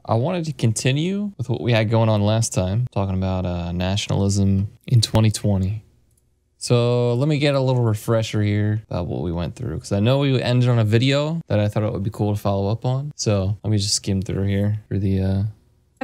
I wanted to continue with what we had going on last time, talking about nationalism in 2020. So let me get a little refresher here about what we went through, because I know we ended on a video that I thought it would be cool to follow up on. So let me just skim through here for the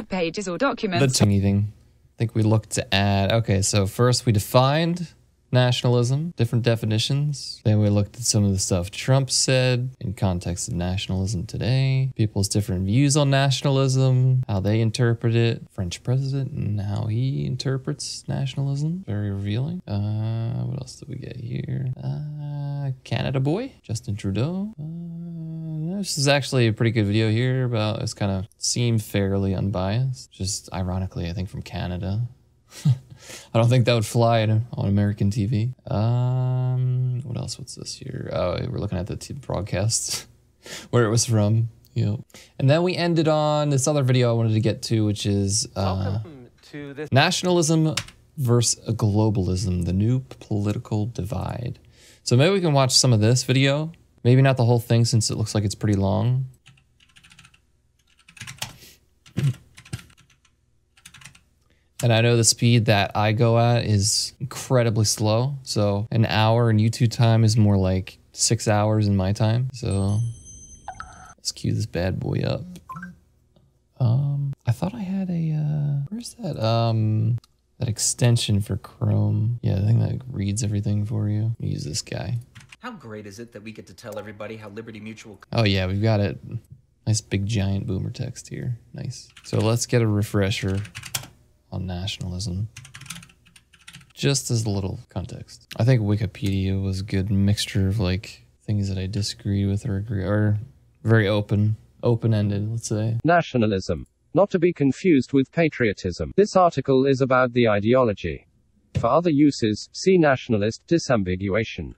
pages or documents. The anything. I think we looked to add. Okay, so first we defined nationalism, different definitions. Then we looked at some of the stuff Trump said in context of nationalism today, people's different views on nationalism, how they interpret it, French president and how he interprets nationalism. Very revealing. What else did we get here? Canada boy, Justin Trudeau. This is actually a pretty good video here about, it's kind of seemed fairly unbiased. Just ironically, I think from Canada. I don't think that would fly on American TV. What else? What's this here? Oh, we're looking at the broadcast where it was from. Yep. And then we ended on this other video I wanted to get to, which is nationalism versus globalism, the new political divide. So maybe we can watch some of this video. Maybe not the whole thing, since it looks like it's pretty long. And I know the speed that I go at is incredibly slow. So an hour in YouTube time is more like 6 hours in my time. So let's cue this bad boy up. I thought I had a, where's that? That extension for Chrome. Yeah, I think that reads everything for you. Use this guy. How great is it that we get to tell everybody how Liberty Mutual... Oh yeah, we've got it. Nice big giant boomer text here. Nice. So let's get a refresher on nationalism, just as a little context. I think Wikipedia was a good mixture of like things that I disagree with or agree, or very open-ended, let's say. Nationalism, not to be confused with patriotism. This article is about the ideology. For other uses, see nationalist disambiguation.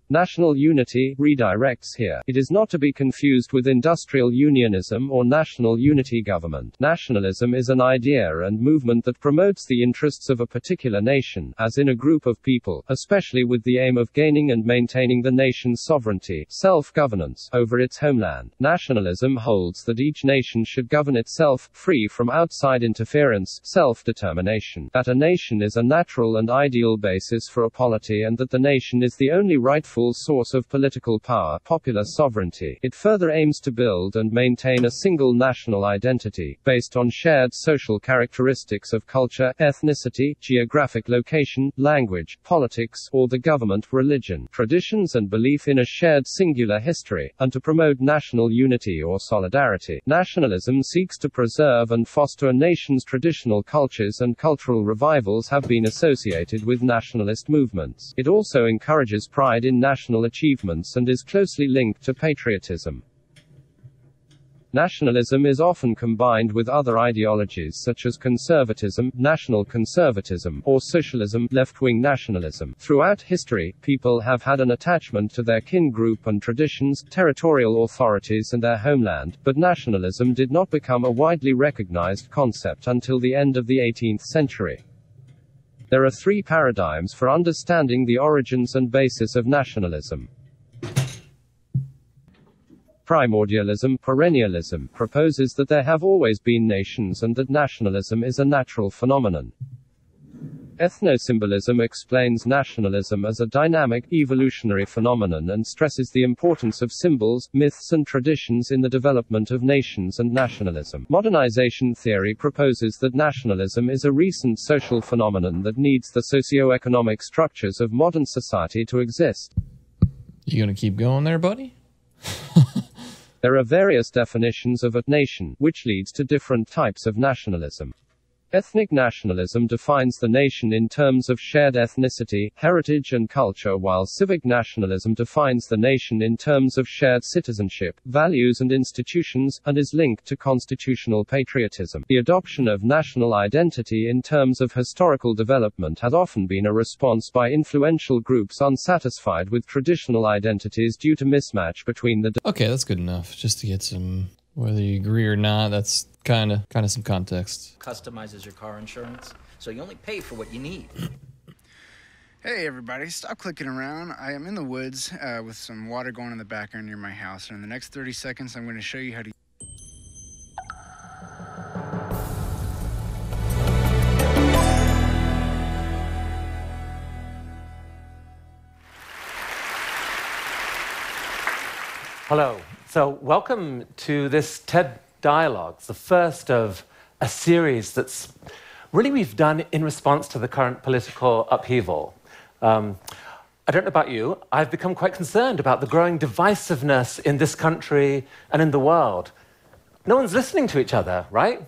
National unity redirects here. It is not to be confused with industrial unionism or national unity government. Nationalism is an idea and movement that promotes the interests of a particular nation, as in a group of people, especially with the aim of gaining and maintaining the nation's sovereignty, self-governance, over its homeland. Nationalism holds that each nation should govern itself, free from outside interference, self-determination, that a nation is a natural and ideal basis for a polity, and that the nation is the only rightful source of political power, popular sovereignty. It further aims to build and maintain a single national identity, based on shared social characteristics of culture, ethnicity, geographic location, language, politics, or the government, religion, traditions and belief in a shared singular history, and to promote national unity or solidarity. Nationalism seeks to preserve and foster a nation's traditional cultures, and cultural revivals have been associated with nationalist movements. It also encourages pride in national achievements and is closely linked to patriotism. Nationalism is often combined with other ideologies such as conservatism, national conservatism, or socialism, left-wing nationalism. Throughout history, people have had an attachment to their kin group and traditions, territorial authorities and their homeland, but nationalism did not become a widely recognized concept until the end of the 18th century. There are three paradigms for understanding the origins and basis of nationalism. Primordialism, perennialism, proposes that there have always been nations and that nationalism is a natural phenomenon. Ethnosymbolism explains nationalism as a dynamic, evolutionary phenomenon and stresses the importance of symbols, myths and traditions in the development of nations and nationalism. Modernization theory proposes that nationalism is a recent social phenomenon that needs the socio-economic structures of modern society to exist. You gonna keep going there, buddy? There are various definitions of a nation, which leads to different types of nationalism. Ethnic nationalism defines the nation in terms of shared ethnicity, heritage and culture, while civic nationalism defines the nation in terms of shared citizenship, values and institutions, and is linked to constitutional patriotism. The adoption of national identity in terms of historical development has often been a response by influential groups unsatisfied with traditional identities due to mismatch between the... Okay, that's good enough, just to get some... Whether you agree or not, that's kind of some context. Customizes your car insurance, so you only pay for what you need. Hey everybody, stop clicking around. I am in the woods with some water going in the background near my house, and in the next 30 seconds I'm going to show you how to... Hello. So welcome to this TED Dialogues, the first of a series that's really we've done in response to the current political upheaval. I don't know about you, I've become quite concerned about the growing divisiveness in this country and in the world. No one's listening to each other, right?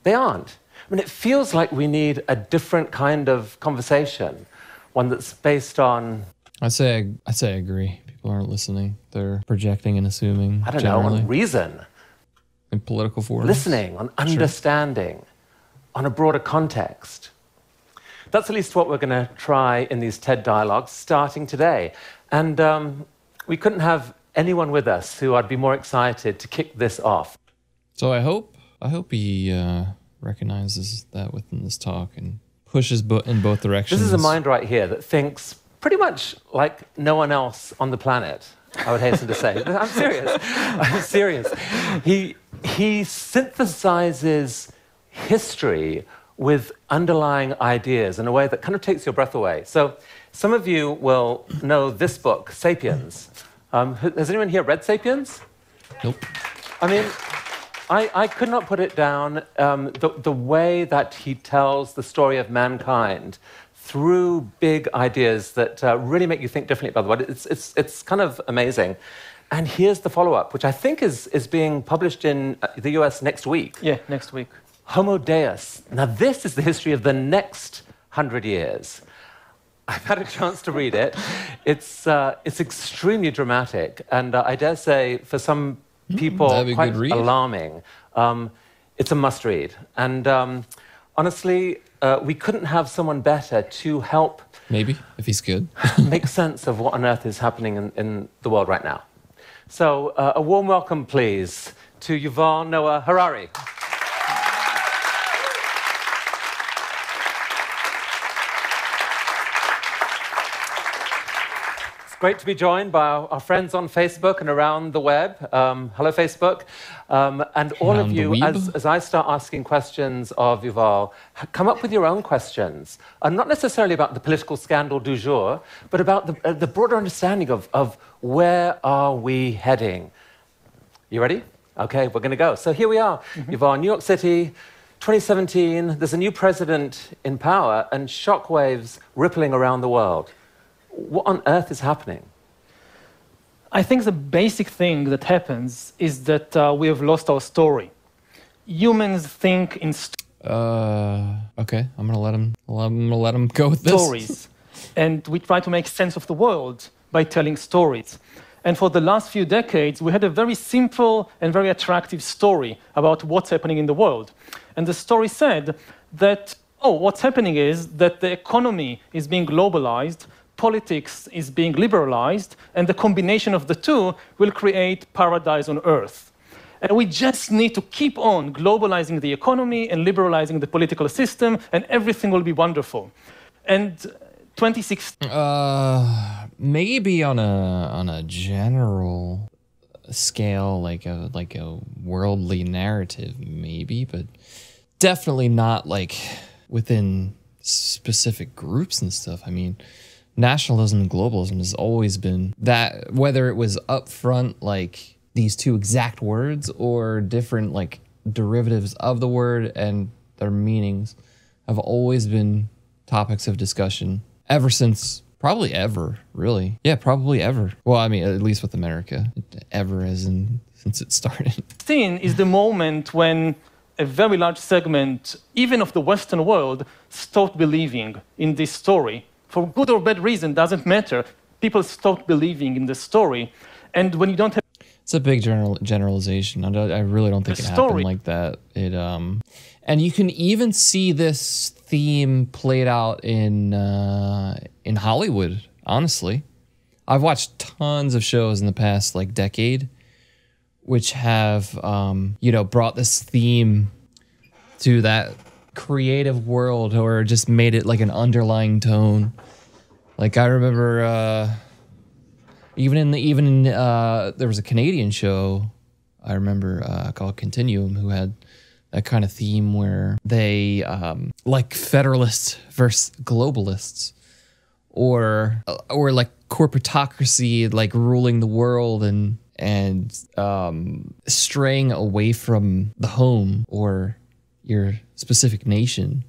They aren't. I mean, it feels like we need a different kind of conversation, one that's based on... I say I agree. People aren't listening. They're projecting and assuming. I don't know, on reason. In political forums. Listening, on understanding, on a broader context. That's at least what we're going to try in these TED Dialogues starting today. And we couldn't have anyone with us who I'd be more excited to kick this off. So I hope he recognizes that within this talk and pushes in both directions. This is a mind right here that thinks pretty much like no one else on the planet, I would hasten to say. I'm serious. I'm serious. He synthesizes history with underlying ideas in a way that kind of takes your breath away. So some of you will know this book, Sapiens. Has anyone here read Sapiens? Nope. I mean, I could not put it down. The way that he tells the story of mankind through big ideas that really make you think differently about the world. It's kind of amazing. And here's the follow-up, which I think is being published in the US next week. Yeah, next week. Homo Deus. Now, this is the history of the next 100 years. I've had a chance to read it. It's extremely dramatic, and I dare say, for some people, quite alarming. It's a must-read. And honestly, we couldn't have someone better to help... Maybe, if he's good. make sense of what on earth is happening in the world right now. So, a warm welcome, please, to Yuval Noah Harari. Great to be joined by our friends on Facebook and around the web. Hello, Facebook. And all of you, as I start asking questions of Yuval, come up with your own questions. Not necessarily about the political scandal du jour, but about the broader understanding of where are we heading. You ready? Okay, we're going to go. So here we are, Yuval, New York City, 2017. There's a new president in power and shockwaves rippling around the world. What on earth is happening? I think the basic thing that happens is that we have lost our story. Humans think in okay, I'm gonna let him go with this. Stories, and we try to make sense of the world by telling stories. And for the last few decades, we had a very simple and very attractive story about what's happening in the world. And the story said that, what's happening is that the economy is being globalized, politics is being liberalized, and the combination of the two will create paradise on earth. And we just need to keep on globalizing the economy and liberalizing the political system, and everything will be wonderful. And 2016... maybe on a general scale, like a worldly narrative, maybe, but definitely not like within specific groups and stuff. I mean, nationalism and globalism has always been that, whether it was upfront like these two exact words or different like derivatives of the word and their meanings, have always been topics of discussion ever since, probably ever, really. Yeah, probably ever. Well, I mean, at least with America, ever as in since it started. Is the moment when a very large segment, even of the Western world, stopped believing in this story. For good or bad reason, doesn't matter. People stopped believing in the story. And when you don't have... It's a big generalization. I really don't think it happened like that. And you can even see this theme played out in Hollywood, honestly. I've watched tons of shows in the past like decade which have brought this theme to that creative world, or just made it like an underlying tone. Like I remember even in there was a Canadian show I remember called Continuum, who had that kind of theme where they like Federalists versus globalists, or like corporatocracy, like ruling the world and straying away from the home or your specific nation.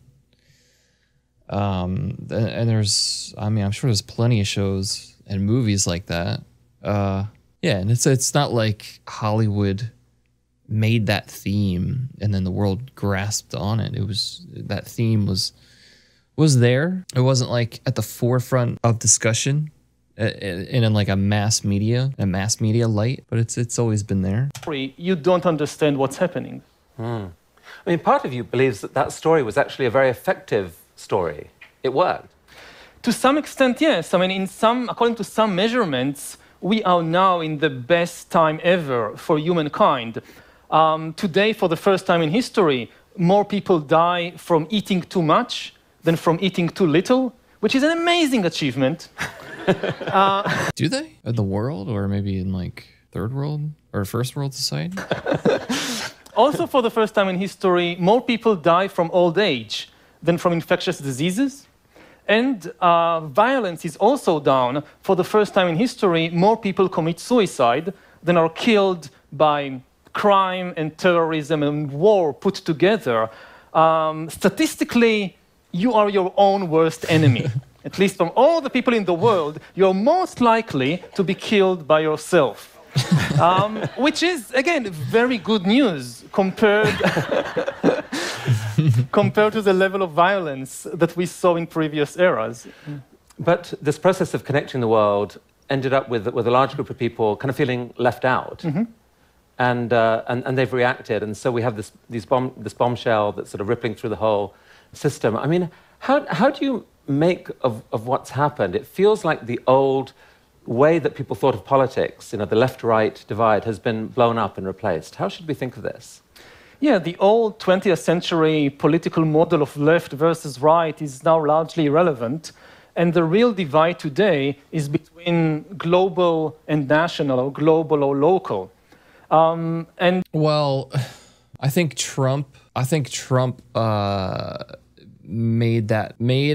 And there's, I mean, I'm sure there's plenty of shows and movies like that. Yeah, and it's not like Hollywood made that theme and then the world grasped on it. It was, that theme was there. It wasn't like at the forefront of discussion in like a mass media light, but it's always been there. You don't understand what's happening. I mean, part of you believes that story was actually a very effective story. It worked. To some extent, yes. I mean, according to some measurements, we are now in the best time ever for humankind. Today, for the first time in history, more people die from eating too much than from eating too little, which is an amazing achievement. Do they? In the world, or maybe in like third world or first world society? Also, for the first time in history, more people die from old age than from infectious diseases. And violence is also down. For the first time in history, more people commit suicide than are killed by crime and terrorism and war put together. Statistically, you are your own worst enemy. At least from all the people in the world, you're most likely to be killed by yourself. Which is, again, very good news compared to the level of violence that we saw in previous eras. But this process of connecting the world ended up with a large group of people kind of feeling left out. And they've reacted. And so we have this bombshell that's sort of rippling through the whole system. I mean, how do you make of what's happened? It feels like the old way that people thought of politics, the left-right divide, has been blown up and replaced. How should we think of this? Yeah, the old 20th century political model of left versus right is now largely irrelevant. And the real divide today is between global and national, or global or local. Well, I think Trump made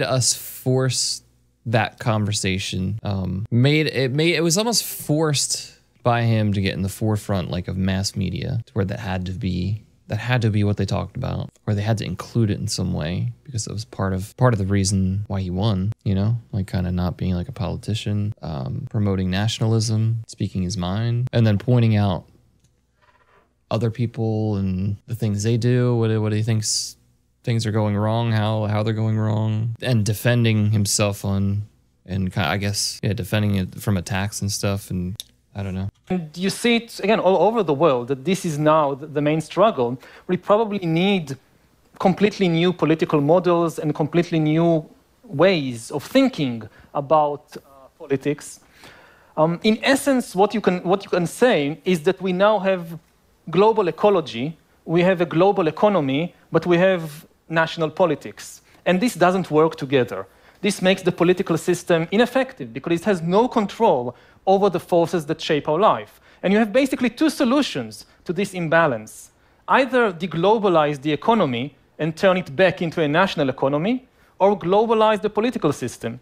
us force that conversation. It was almost forced by him to get in the forefront, like, of mass media, to where that had to be what they talked about, or they had to include it in some way, because it was part of the reason why he won, like kind of not being like a politician, promoting nationalism, speaking his mind, and then pointing out other people and the things they do, what he thinks things are going wrong, how they're going wrong, and defending himself defending it from attacks and stuff, and I don't know. And you see it, again, all over the world, that this is now the main struggle. We probably need completely new political models and completely new ways of thinking about politics. In essence, what you can say is that we now have global ecology, we have a global economy, but we have national politics. And this doesn't work together. This makes the political system ineffective because it has no control over the forces that shape our life. And you have basically two solutions to this imbalance. Either deglobalize the economy and turn it back into a national economy, or globalize the political system.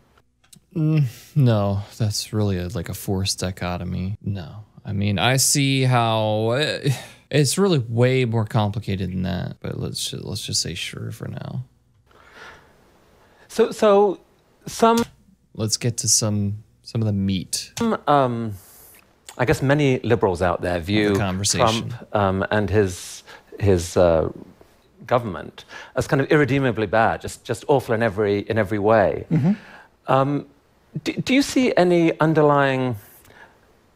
No, that's really like a forced dichotomy. No. I mean, I see how it's really way more complicated than that, but let's just say sure for now. So let's get to some of the meat. I guess many liberals out there view Trump and his government as kind of irredeemably bad, just awful in every way. Do you see any underlying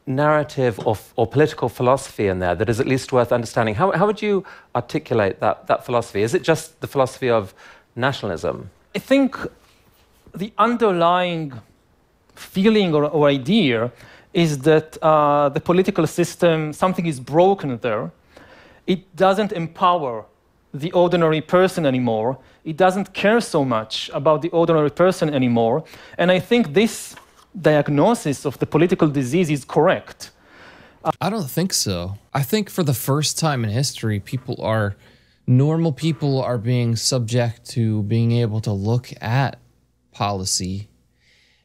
narrative or political philosophy in there that is at least worth understanding? How would you articulate that philosophy? Is it just the philosophy of nationalism? I think the underlying feeling or idea is that the political system, something is broken there. It doesn't empower the ordinary person anymore. It doesn't care so much about the ordinary person anymore. And I think this diagnosis of the political disease is correct. I don't think so. I think for the first time in history, normal people are being subject to being able to look at policy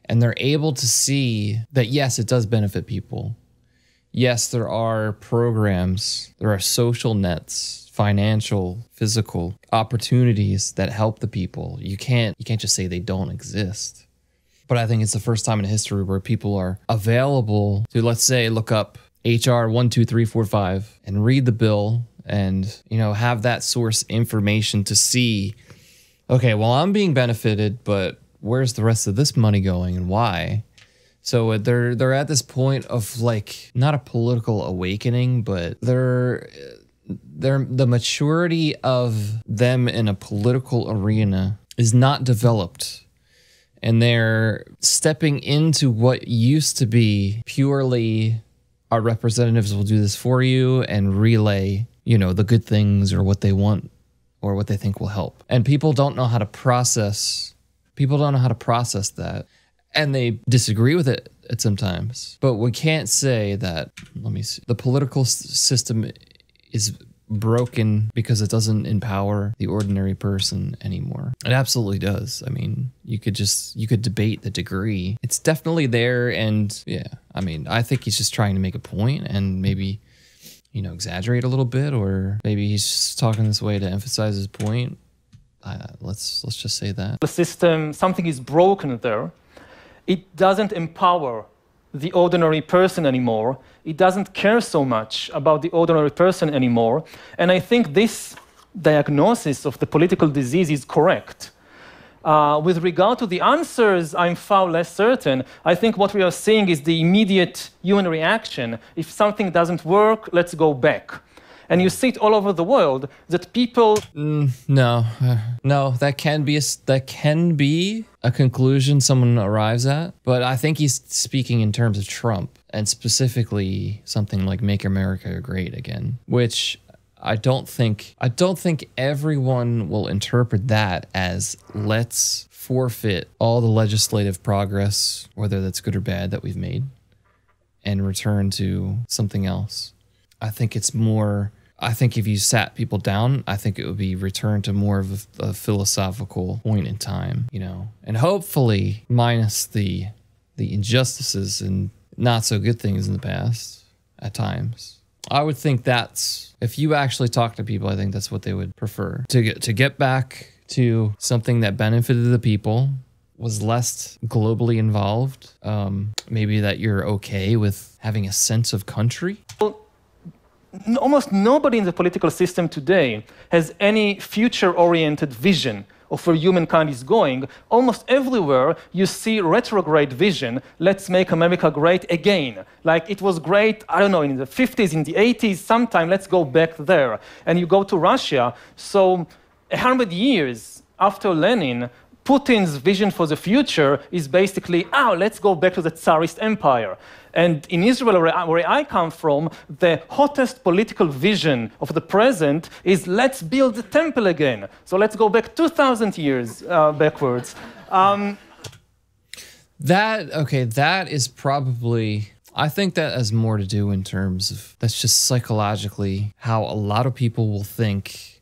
And they're able to see that, yes, it does benefit people. Yes, there are programs, there are social nets, financial, physical opportunities that help the people. You can't just say they don't exist. But I think it's the first time in history where people are available to, let's say, look up HR 12345 and read the bill and, you know, have that source information to see, okay, well, I'm being benefited, but where's the rest of this money going and why? So they're at this point of like not a political awakening, but they're the maturity of them in a political arena is not developed. And they're stepping into what used to be purely our representatives will do this for you and relay, you know, the good things or what they want or what they think will help. And people don't know how to process that. And they disagree with it at sometimes. But we can't say that, the political system is broken because it doesn't empower the ordinary person anymore. It absolutely does. I mean, you could debate the degree. It's definitely there, and yeah, I mean, I think he's just trying to make a point and maybe, you know, exaggerate a little bit, or maybe he's just talking this way to emphasize his point. Let's just say that. The system, something is broken there. It doesn't empower the ordinary person anymore. It doesn't care so much about the ordinary person anymore. And I think this diagnosis of the political disease is correct. With regard to the answers, I'm far less certain. I think what we are seeing is the immediate human reaction. If something doesn't work, let's go back. And you see it all over the world that people. No, that can be a conclusion someone arrives at. But I think he's speaking in terms of Trump and specifically something like "Make America Great Again," which I don't think everyone will interpret that as let's forfeit all the legislative progress, whether that's good or bad, that we've made, and return to something else. I think it's more. I think if you sat people down, I think it would be return to more of a philosophical point in time, you know, and hopefully minus the injustices and not so good things in the past at times. I would think that's, if you actually talk to people, I think that's what they would prefer. To get back to something that benefited the people, was less globally involved, maybe that you're okay with having a sense of country. Almost nobody in the political system today has any future-oriented vision of where humankind is going. Almost everywhere you see retrograde vision, let's make America great again. Like it was great, I don't know, in the 50s, in the 80s, sometime, let's go back there. And you go to Russia, so 100 years after Lenin, Putin's vision for the future is basically, let's go back to the Tsarist empire. And in Israel, where I come from, the hottest political vision of the present is let's build the temple again. So let's go back 2,000 years backwards. That is probably, I think that has more to do in terms of, that's just psychologically how a lot of people will think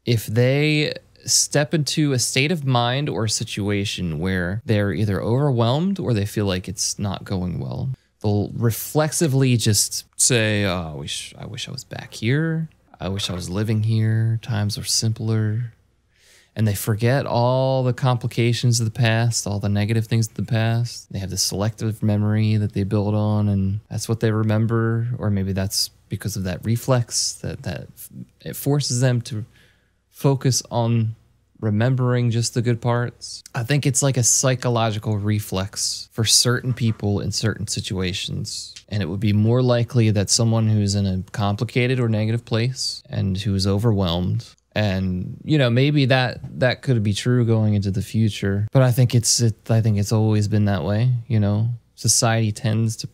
if they step into a state of mind or a situation where they're either overwhelmed or they feel like it's not going well. They'll reflexively just say, oh, I wish I was back here. I wish I was living here. Times are simpler. And they forget all the complications of the past, all the negative things of the past. They have this selective memory that they build on, and that's what they remember. Or maybe that's because of that reflex that it forces them to focus on remembering just the good parts. I think it's like a psychological reflex for certain people in certain situations. And it would be more likely that someone who's in a complicated or negative place and who is overwhelmed, and you know, maybe that could be true going into the future. But I think it's always been that way. You know, society tends to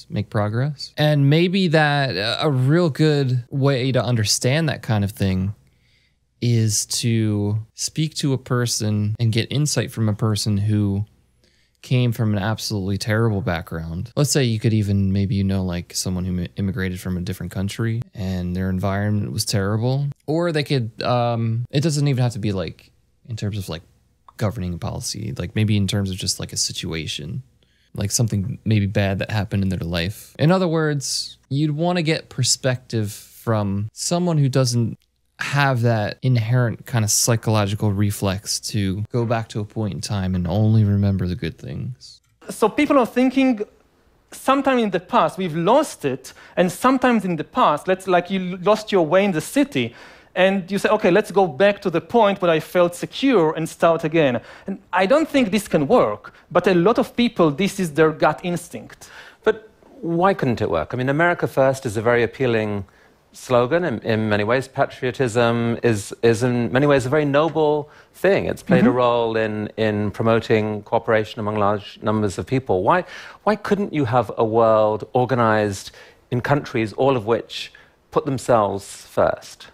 make progress. And maybe that a real good way to understand that kind of thing is to speak to a person and get insight from a person who came from an absolutely terrible background. Let's say you could even, maybe you know, like someone who immigrated from a different country and their environment was terrible. Or they could, it doesn't even have to be like in terms of like governing policy, like maybe in terms of just like a situation, like something maybe bad that happened in their life. In other words, you'd want to get perspective from someone who doesn't have that inherent kind of psychological reflex to go back to a point in time and only remember the good things. So people are thinking, sometime in the past we've lost it, and sometimes in the past, like you lost your way in the city, and you say, okay, let's go back to the point where I felt secure and start again. And I don't think this can work, but a lot of people, this is their gut instinct. But why couldn't it work? I mean, America First is a very appealing slogan in many ways. Patriotism is in many ways a very noble thing. It's played a role in promoting cooperation among large numbers of people. Why couldn't you have a world organized in countries, all of which put themselves first?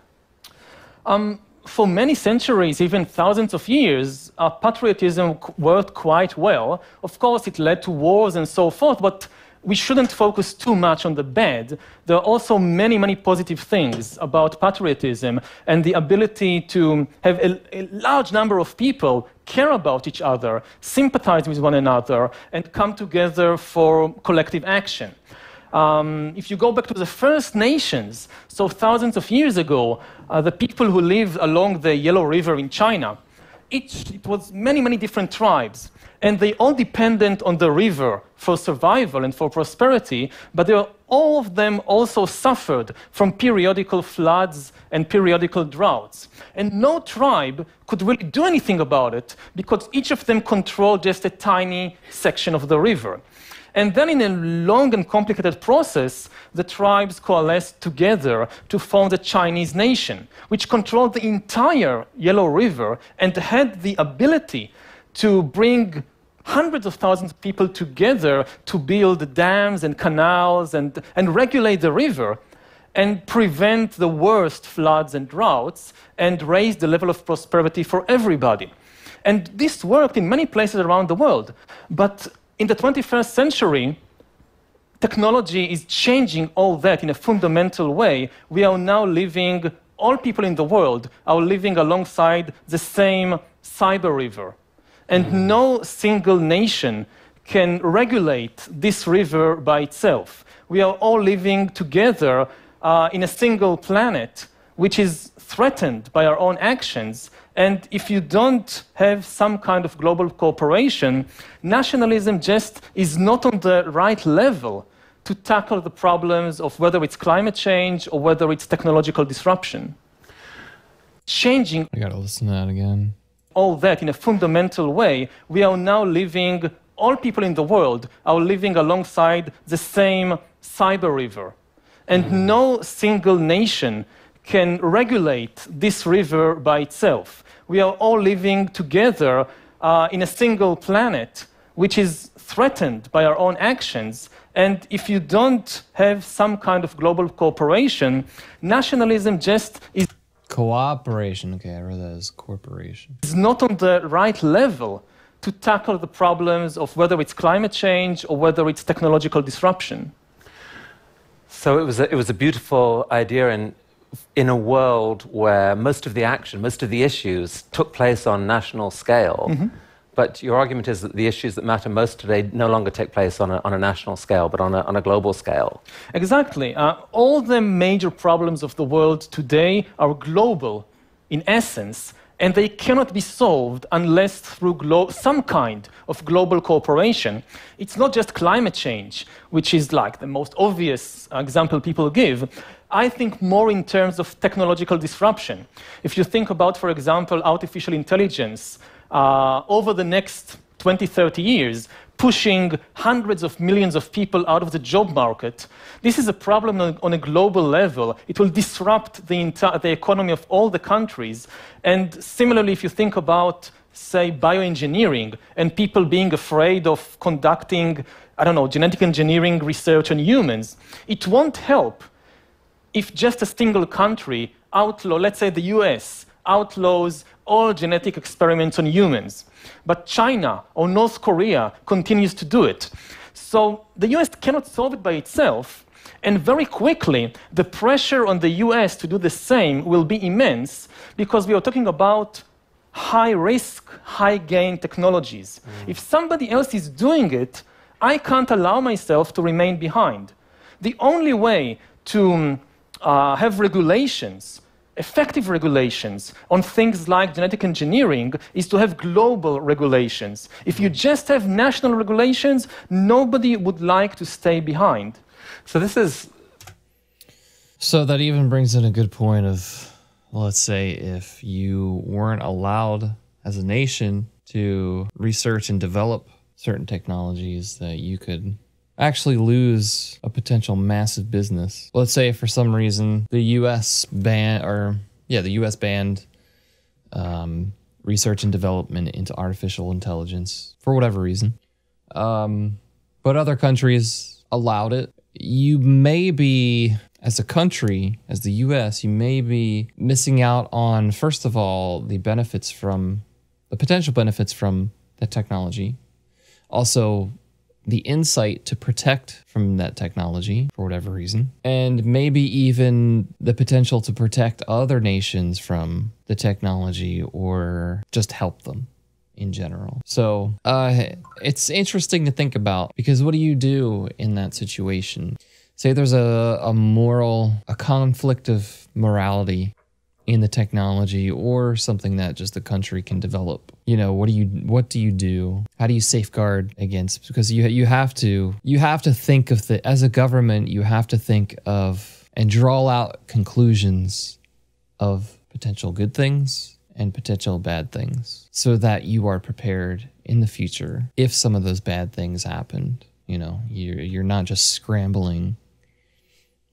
For many centuries, even thousands of years, patriotism worked quite well. Of course, it led to wars and so forth, but we shouldn't focus too much on the bad. There are also many, many positive things about patriotism and the ability to have a large number of people care about each other, sympathize with one another, and come together for collective action. If you go back to the First Nations, so thousands of years ago, the people who lived along the Yellow River in China, it was many, many different tribes. And they all depended on the river for survival and for prosperity, but all of them also suffered from periodical floods and periodical droughts. And no tribe could really do anything about it because each of them controlled just a tiny section of the river. And then in a long and complicated process, the tribes coalesced together to form the Chinese nation, which controlled the entire Yellow River and had the ability to bring hundreds of thousands of people together to build dams and canals and regulate the river and prevent the worst floods and droughts and raise the level of prosperity for everybody. And this worked in many places around the world. But in the 21st century, technology is changing all that in a fundamental way. We are now living, all people in the world are living alongside the same cyber river. And no single nation can regulate this river by itself. We are all living together in a single planet, which is threatened by our own actions. And if you don't have some kind of global cooperation, nationalism just is not on the right level to tackle the problems of whether it's climate change or whether it's technological disruption. Changing. I gotta listen to that again. All that in a fundamental way, we are now living, all people in the world are living alongside the same cyber river. And no single nation can regulate this river by itself. We are all living together in a single planet, which is threatened by our own actions. And if you don't have some kind of global cooperation, nationalism just is Cooperation. Okay, I read that as corporation. Is not on the right level to tackle the problems of whether it's climate change or whether it's technological disruption. So it was a beautiful idea in a world where most of the action, most of the issues took place on national scale. But your argument is that the issues that matter most today no longer take place on a national scale, but on a global scale. Exactly. All the major problems of the world today are global in essence, and they cannot be solved unless through some kind of global cooperation. It's not just climate change, which is like the most obvious example people give. I think more in terms of technological disruption. If you think about, for example, artificial intelligence, over the next 20, 30 years, pushing hundreds of millions of people out of the job market. This is a problem on a global level. It will disrupt the economy of all the countries. And similarly, if you think about, say, bioengineering and people being afraid of conducting, I don't know, genetic engineering research on humans, it won't help if just a single country let's say the US, outlaws all genetic experiments on humans. But China or North Korea continues to do it. So the US cannot solve it by itself, and very quickly the pressure on the US to do the same will be immense because we are talking about high-risk, high-gain technologies. If somebody else is doing it, I can't allow myself to remain behind. The only way to have regulations, effective regulations on things like genetic engineering is to have global regulations. If you just have national regulations, nobody would like to stay behind. So this is... So that even brings in a good point of, let's say, if you weren't allowed as a nation to research and develop certain technologies, that you could actually lose a potential massive business. Let's say for some reason the U.S. banned research and development into artificial intelligence for whatever reason, but other countries allowed it. You may be, as a country, as the U.S., you may be missing out on, first of all, the potential benefits from the technology. Also, the insight to protect from that technology for whatever reason, and maybe even the potential to protect other nations from the technology or just help them in general. So it's interesting to think about, because what do you do in that situation? Say there's a conflict of morality in the technology, or something that just the country can develop. You know, what do you do? How do you safeguard against? Because you have to think of as a government, you have to think of and draw out conclusions of potential good things and potential bad things, so that you are prepared in the future if some of those bad things happened. You know, you're not just scrambling.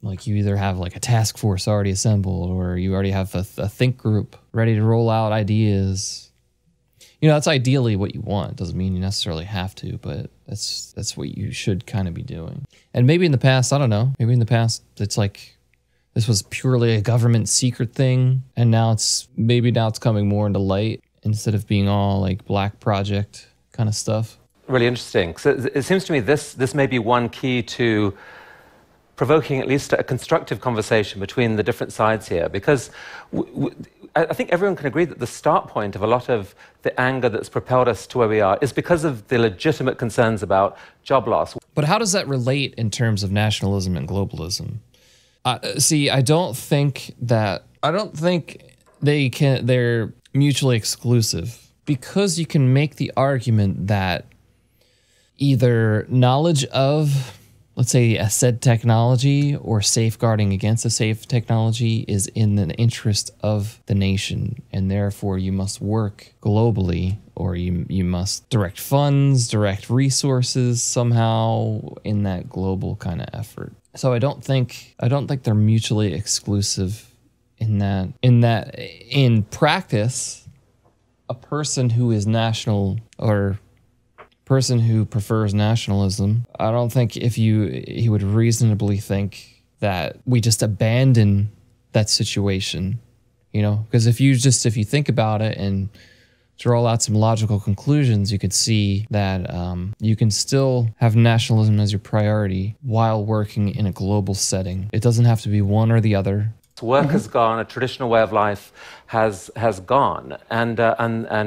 Like, you either have like a task force already assembled, or you already have a think group ready to roll out ideas. You know, that's ideally what you want. It doesn't mean you necessarily have to, but that's what you should kind of be doing. And maybe in the past, I don't know, maybe in the past it's like this was purely a government secret thing, and now it's coming more into light instead of being all like black project kind of stuff. Really interesting. So it seems to me this may be one key to provoking at least a constructive conversation between the different sides here, because I think everyone can agree that the start point of a lot of the anger that's propelled us to where we are is because of the legitimate concerns about job loss. But how does that relate in terms of nationalism and globalism? See, I don't think they're mutually exclusive, because you can make the argument that either knowledge of, let's say, a said technology or safeguarding against a safe technology is in the interest of the nation, and therefore you must work globally, or you must direct funds, direct resources somehow in that global kind of effort. So I don't think they're mutually exclusive in that in practice, a person who is national or person who prefers nationalism, I don't think he would reasonably think that we just abandon that situation, you know? Because if you think about it and draw out some logical conclusions, you could see that you can still have nationalism as your priority while working in a global setting. It doesn't have to be one or the other. Work has gone, a traditional way of life has gone, and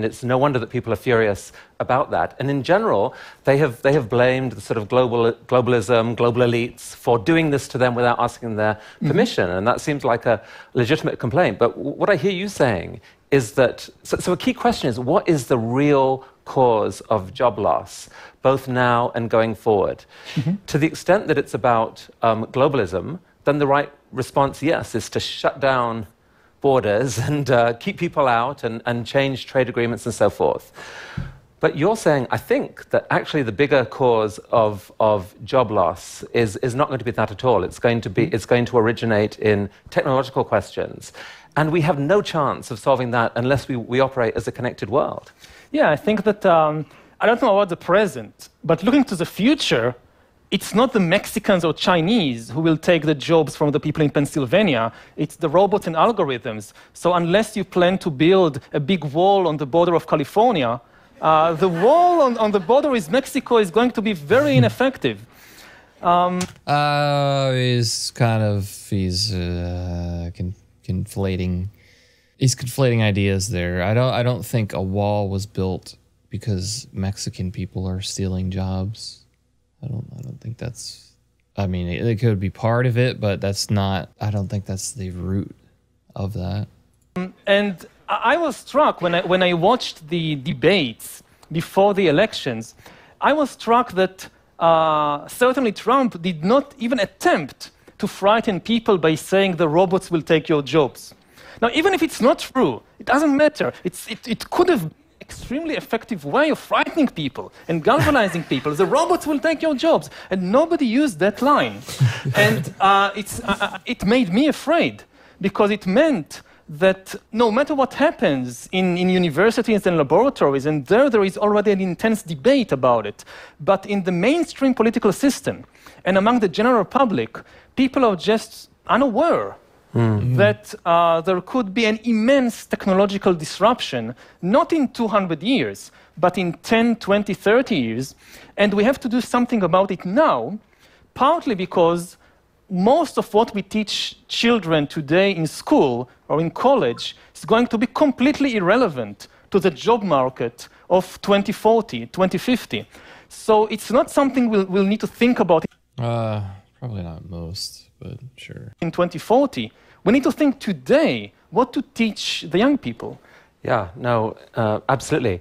it's no wonder that people are furious about that. And in general, they have blamed the sort of globalism, global elites for doing this to them without asking their permission, and that seems like a legitimate complaint. But what I hear you saying is that, so a key question is, what is the real cause of job loss, both now and going forward? To the extent that it's about globalism, then the right response, yes, is to shut down borders and keep people out and change trade agreements and so forth. But you're saying, I think, that actually the bigger cause of job loss is not going to be that at all. It's going to originate in technological questions. And we have no chance of solving that unless we operate as a connected world. Yeah, I think that, I don't know about the present, but looking to the future, it's not the Mexicans or Chinese who will take the jobs from the people in Pennsylvania. It's the robots and algorithms. So unless you plan to build a big wall on the border of California, the wall on the border with Mexico is going to be very ineffective. He's conflating He's conflating ideas there. I don't think a wall was built because Mexican people are stealing jobs. I don't think that's, I mean, it could be part of it, but that's not, I don't think that's the root of that. And I was struck when I watched the debates before the elections. I was struck that certainly Trump did not even attempt to frighten people by saying the robots will take your jobs. Now, even if it's not true, it doesn't matter. It could have been an extremely effective way of frightening people and galvanizing people. The robots will take your jobs. And nobody used that line. And it made me afraid, because it meant that no matter what happens in universities and laboratories, and there is already an intense debate about it, but in the mainstream political system and among the general public, people are just unaware that there could be an immense technological disruption, not in 200 years, but in 10, 20, 30 years. And we have to do something about it now, partly because most of what we teach children today in school or in college is going to be completely irrelevant to the job market of 2040, 2050. So it's not something we'll need to think about. Probably not most, but sure. In 2040, we need to think today what to teach the young people. Yeah, no, absolutely.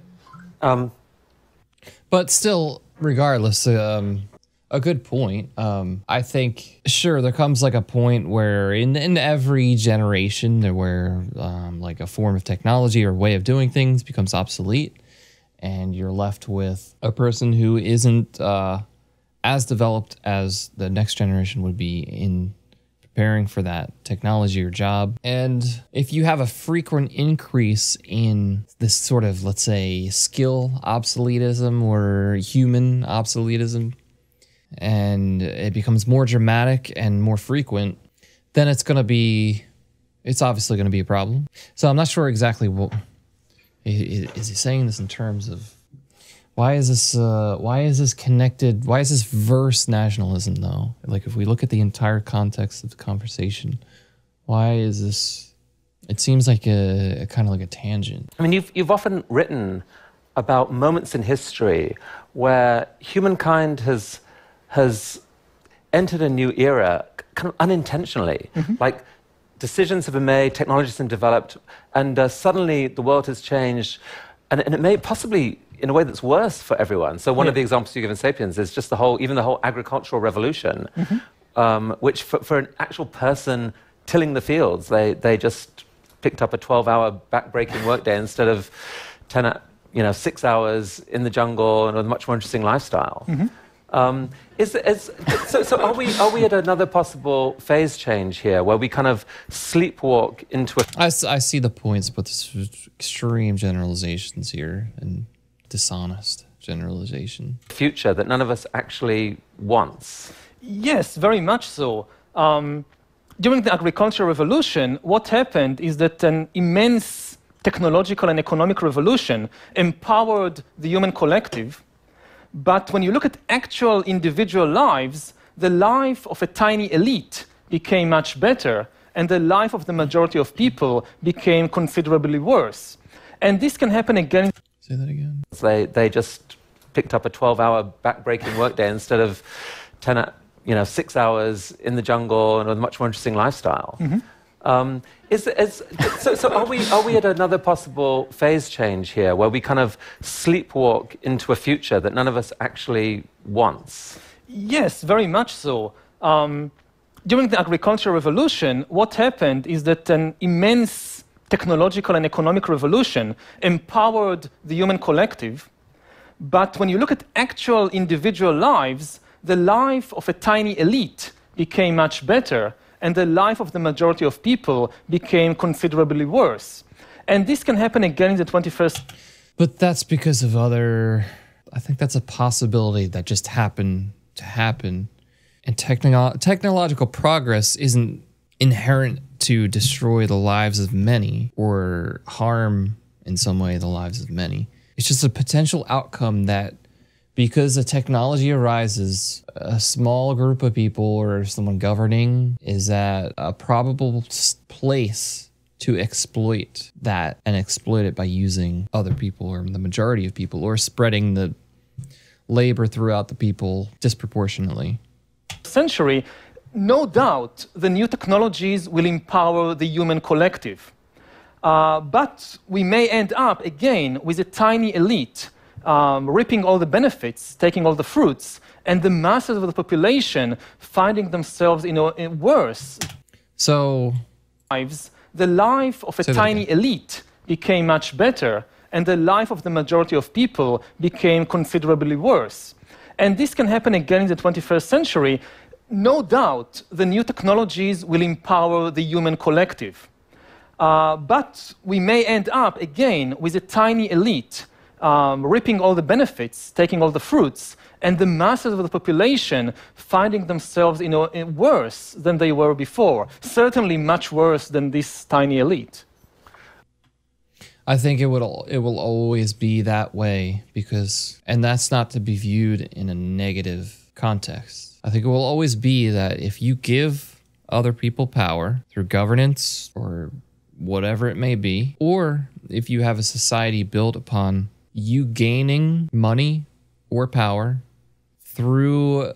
But still, regardless, a good point. I think, sure, there comes like a point where in every generation, where like a form of technology or way of doing things becomes obsolete, and you're left with a person who isn't as developed as the next generation would be in preparing for that technology or job. And if you have a frequent increase in this sort of, let's say, skill obsoletism or human obsoletism, and it becomes more dramatic and more frequent, then it's obviously going to be a problem. So I'm not sure exactly what, is he saying this in terms of, why is this connected, why is this verse nationalism though? Like if we look at the entire context of the conversation, why is this, it seems like a kind of like a tangent. I mean, you've often written about moments in history where humankind has entered a new era kind of unintentionally. Like decisions have been made, technologies have been developed, and suddenly the world has changed, and it may possibly in a way that's worse for everyone. So one of the examples you give in Sapiens is just the whole agricultural revolution, which for an actual person tilling the fields, they just picked up a 12-hour back-breaking workday instead of 6 hours in the jungle and with a much more interesting lifestyle. So are we at another possible phase change here, where we kind of sleepwalk into a... I see the points, but there's extreme generalizations here and dishonest generalization. Future that none of us actually wants. Yes, very much so. During the agricultural revolution, what happened is that an immense technological and economic revolution empowered the human collective. But when you look at actual individual lives, the life of a tiny elite became much better, and the life of the majority of people became considerably worse. And this can happen again. Say that again. They just picked up a 12-hour back-breaking workday instead of 6 hours in the jungle and with a much more interesting lifestyle. So are we at another possible phase change here, where we kind of sleepwalk into a future that none of us actually wants? Yes, very much so. During the agricultural revolution, what happened is that an immense technological and economic revolution empowered the human collective. But when you look at actual individual lives, the life of a tiny elite became much better, and the life of the majority of people became considerably worse. And this can happen again in the 21st. But that's because of I think that's a possibility that just happened to happen. And technological progress isn't inherent to destroy the lives of many or harm in some way the lives of many. It's just a potential outcome that, because the technology arises, a small group of people or someone governing is at a probable place to exploit that and exploit it by using other people or the majority of people or spreading the labor throughout the people disproportionately. Century, no doubt the new technologies will empower the human collective. But we may end up again with a tiny elite reaping all the benefits, taking all the fruits, and the masses of the population finding themselves in worse. So, the life of a tiny elite became much better, and the life of the majority of people became considerably worse. And this can happen again in the 21st century. No doubt the new technologies will empower the human collective. But we may end up again with a tiny elite reaping all the benefits, taking all the fruits, and the masses of the population finding themselves in worse than they were before, certainly much worse than this tiny elite. I think it will always be that way and that's not to be viewed in a negative context. I think it will always be that if you give other people power through governance or whatever it may be, or if you have a society built upon you gaining money or power through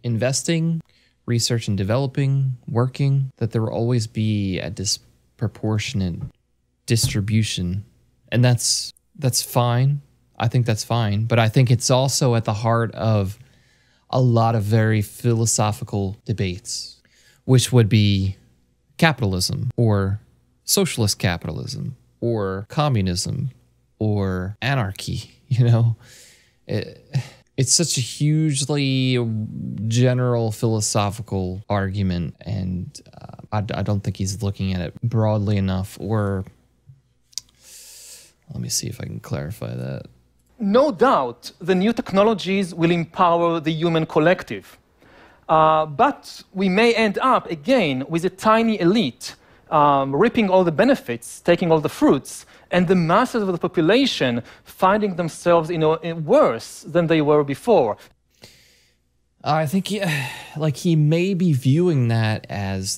investing, research and developing, working, that there will always be a disproportionate distribution. And that's fine. I think that's fine. But I think it's also at the heart of a lot of very philosophical debates, which would be capitalism or socialist capitalism or communism or anarchy. It's such a hugely general philosophical argument, and I don't think he's looking at it broadly enough. Or let me see if I can clarify that. No doubt the new technologies will empower the human collective. But we may end up again with a tiny elite reaping all the benefits, taking all the fruits, and the masses of the population finding themselves in worse than they were before. I think he may be viewing that as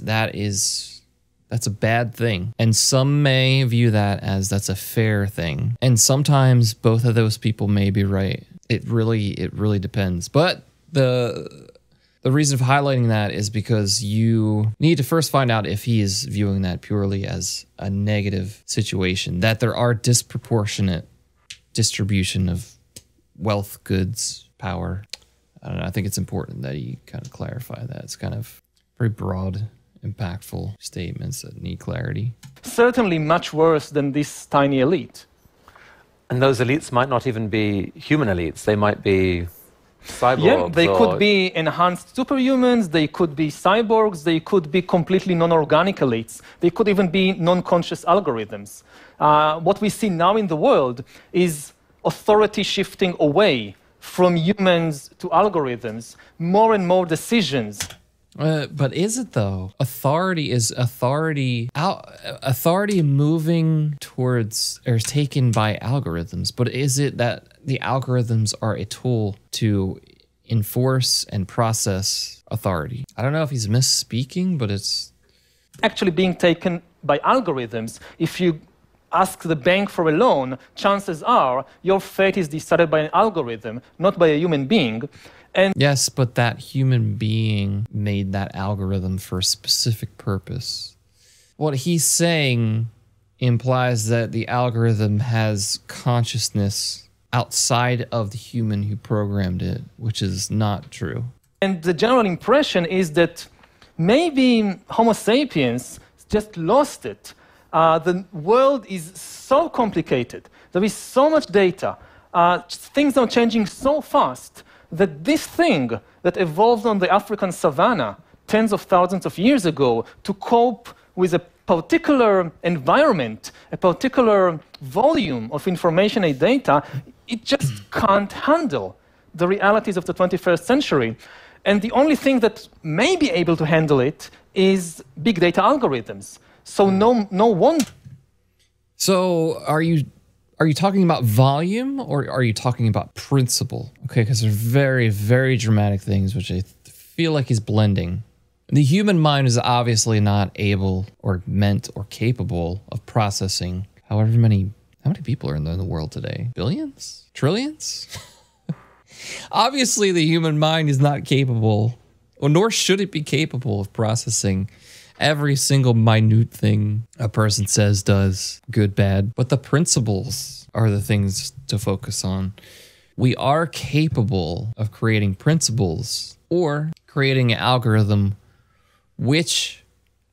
that's a bad thing, and some may view that as that's a fair thing, and sometimes both of those people may be right. It really depends. But the reason for highlighting that is because you need to first find out if he is viewing that purely as a negative situation, that there are disproportionate distribution of wealth, goods, power. I don't know. I think it's important that he kind of clarify that. It's kind of very broad, impactful statements that need clarity. Certainly much worse than this tiny elite. And those elites might not even be human elites. They might be cyborgs. Yeah, they could be enhanced superhumans, they could be cyborgs, they could be completely non-organic elites, they could even be non-conscious algorithms. What we see now in the world is authority shifting away from humans to algorithms, more and more decisions. But is it though? Authority moving towards or taken by algorithms, but is it that the algorithms are a tool to enforce and process authority? I don't know if he's misspeaking, but it's actually being taken by algorithms. If you ask the bank for a loan, chances are your fate is decided by an algorithm, not by a human being. And yes, but that human being made that algorithm for a specific purpose. What he's saying implies that the algorithm has consciousness outside of the human who programmed it, which is not true. And the general impression is that maybe Homo sapiens just lost it. The world is so complicated. There is so much data. Things are changing so fast that this thing that evolved on the African savanna tens of thousands of years ago to cope with a particular environment, a particular volume of information and data, it just can't handle the realities of the 21st century. And the only thing that may be able to handle it is big data algorithms. So no wonder. So are you talking about volume or are you talking about principle? Okay, because they're very, very dramatic things, which I feel like he's blending. The human mind is obviously not able or meant or capable of processing how many people are in the world today? Billions? Trillions? Obviously, the human mind is not capable, or nor should it be capable of processing every single minute thing a person says, does, good, bad. But the principles are the things to focus on. We are capable of creating principles or creating an algorithm which,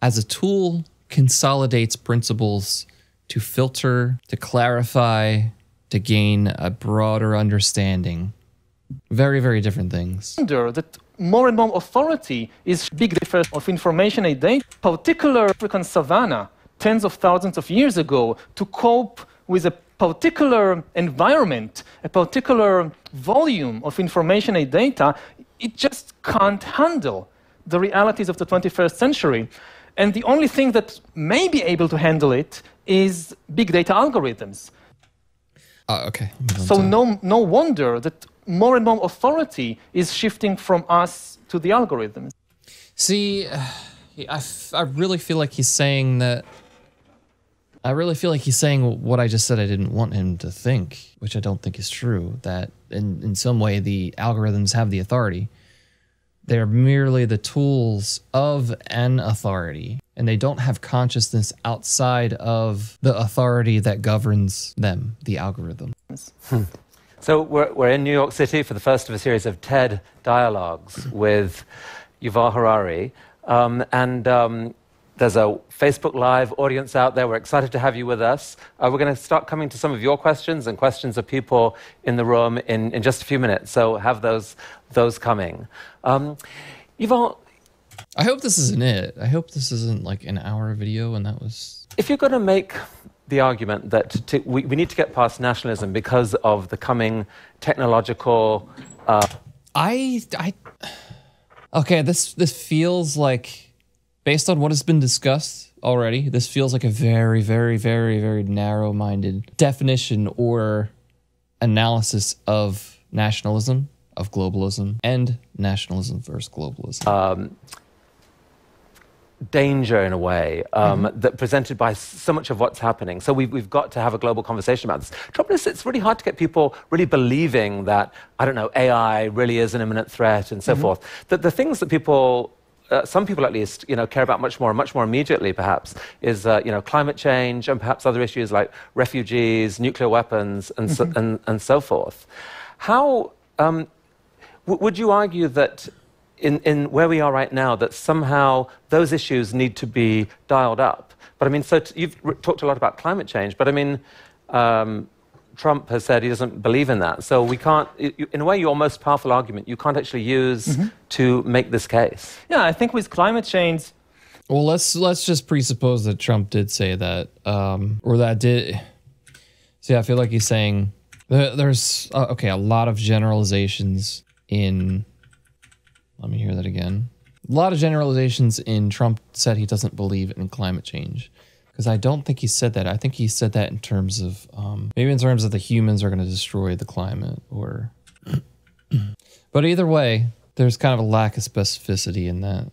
as a tool, consolidates principles to filter, to clarify, to gain a broader understanding. Very, very different things. That more and more authority is big difference of information and data, particular African savanna tens of thousands of years ago to cope with a particular environment, a particular volume of information and data. It just can't handle the realities of the 21st century. And the only thing that may be able to handle it is big data algorithms. Okay. So no wonder that more and more authority is shifting from us to the algorithms. See, I really feel like he's saying that. I really feel like he's saying what I just said I didn't want him to think, which I don't think is true, that in some way the algorithms have the authority. They're merely the tools of an authority, and they don't have consciousness outside of the authority that governs them, the algorithm. So we're in New York City for the first of a series of TED Dialogues with Yuval Harari. There's a Facebook Live audience out there. We're excited to have you with us. We're going to start coming to some of your questions and questions of people in the room in just a few minutes. So have those coming. Yuval, I hope this isn't it. I hope this isn't like an hour video and that was... If you're going to make the argument that we need to get past nationalism because of the coming technological... Okay, this feels like... Based on what has been discussed already, this feels like a very, very, very, very narrow-minded definition or analysis of nationalism, of globalism, and nationalism versus globalism. Danger, in a way, that presented by so much of what's happening. So we've got to have a global conversation about this. Trouble is, it's really hard to get people really believing that, I don't know, AI really is an imminent threat and so forth. That the things that people... some people at least, care about much more immediately, perhaps, is, climate change and perhaps other issues like refugees, nuclear weapons, and so forth. How would you argue that in where we are right now, that somehow those issues need to be dialed up? But I mean, so you've talked a lot about climate change, but I mean, Trump has said he doesn't believe in that. So we can't, in a way, your most powerful argument, you can't actually use to make this case. Yeah, I think with climate change... Well, let's just presuppose that Trump did say that, or that did... See, I feel like he's saying there's, okay, a lot of generalizations in... Let me hear that again. A lot of generalizations in Trump said he doesn't believe in climate change. Because I don't think he said that. I think he said that in terms of, maybe in terms of the humans are going to destroy the climate, or... But either way, there's kind of a lack of specificity in that.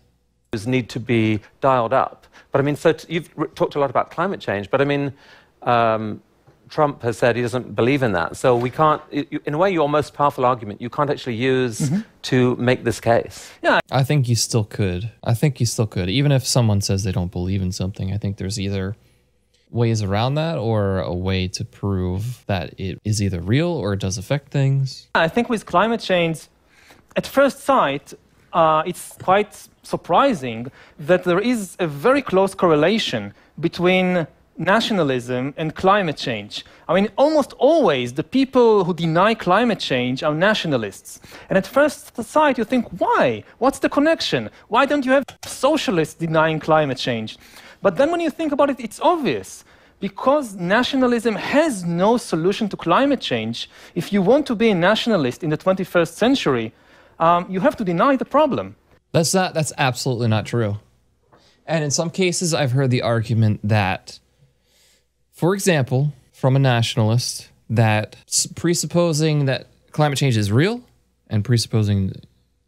Need to be dialed up. But I mean, so you've talked a lot about climate change, but I mean, Trump has said he doesn't believe in that. So we can't, in a way, your most powerful argument, you can't actually use to make this case. Yeah. I think you still could. I think you still could. Even if someone says they don't believe in something, I think there's either ways around that or a way to prove that it is either real or it does affect things. I think with climate change, at first sight, it's quite surprising that there is a very close correlation between nationalism and climate change. I mean, almost always the people who deny climate change are nationalists. And at first sight, you think, why? What's the connection? Why don't you have socialists denying climate change? But then when you think about it, it's obvious. Because nationalism has no solution to climate change, if you want to be a nationalist in the 21st century, you have to deny the problem. That's absolutely not true. And in some cases, I've heard the argument that, for example, from a nationalist, that presupposing that climate change is real and presupposing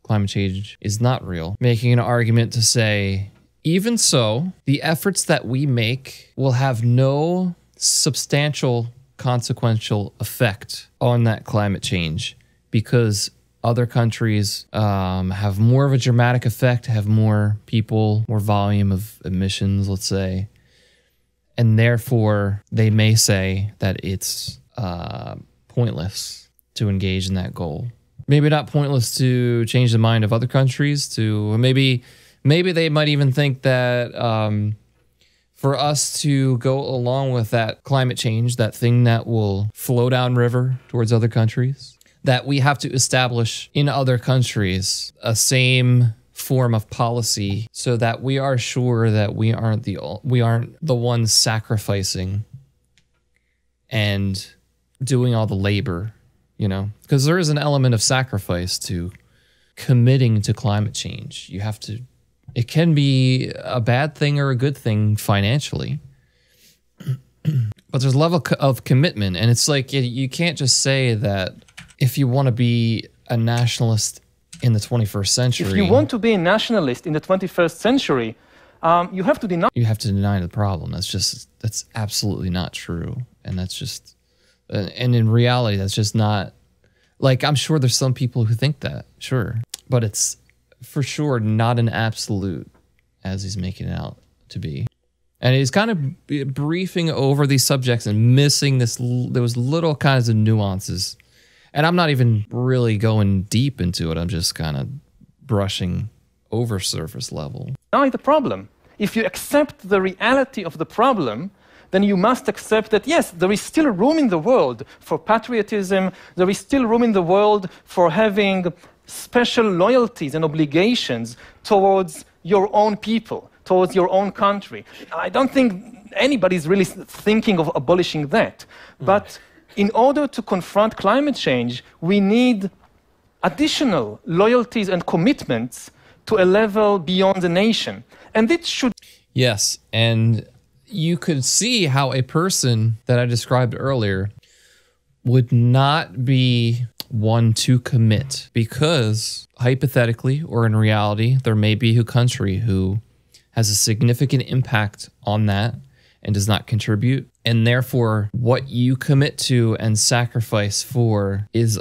climate change is not real, making an argument to say, even so, the efforts that we make will have no substantial consequential effect on that climate change because other countries have more of a dramatic effect, have more people, more volume of emissions, let's say, and therefore they may say that it's pointless to engage in that goal. Maybe not pointless to change the mind of other countries. To maybe they might even think that for us to go along with that climate change, that thing that will flow down river towards other countries, that we have to establish in other countries a same form of policy so that we are sure that we aren't the ones sacrificing and doing all the labor. You know, because there is an element of sacrifice to committing to climate change. You have to, it can be a bad thing or a good thing financially, but there's a level of commitment. And it's like, you can't just say that if you want to be a nationalist in the 21st century. If you want to be a nationalist in the 21st century, you have to deny. You have to deny the problem. That's absolutely not true. And that's just, and in reality, that's just not, like, I'm sure there's some people who think that, sure. But it's for sure not an absolute as he's making it out to be. And he's kind of briefing over these subjects and missing those little kinds of nuances. And I'm not even really going deep into it. I'm just kind of brushing over surface level. Deny the problem. If you accept the reality of the problem, then you must accept that, yes, there is still room in the world for patriotism. There is still room in the world for having special loyalties and obligations towards your own people, towards your own country. I don't think anybody's really thinking of abolishing that. But in order to confront climate change, we need additional loyalties and commitments to a level beyond the nation. And it should... Yes, and you could see how a person that I described earlier would not be one to commit because hypothetically or in reality, there may be a country who has a significant impact on that and does not contribute. And therefore, what you commit to and sacrifice for has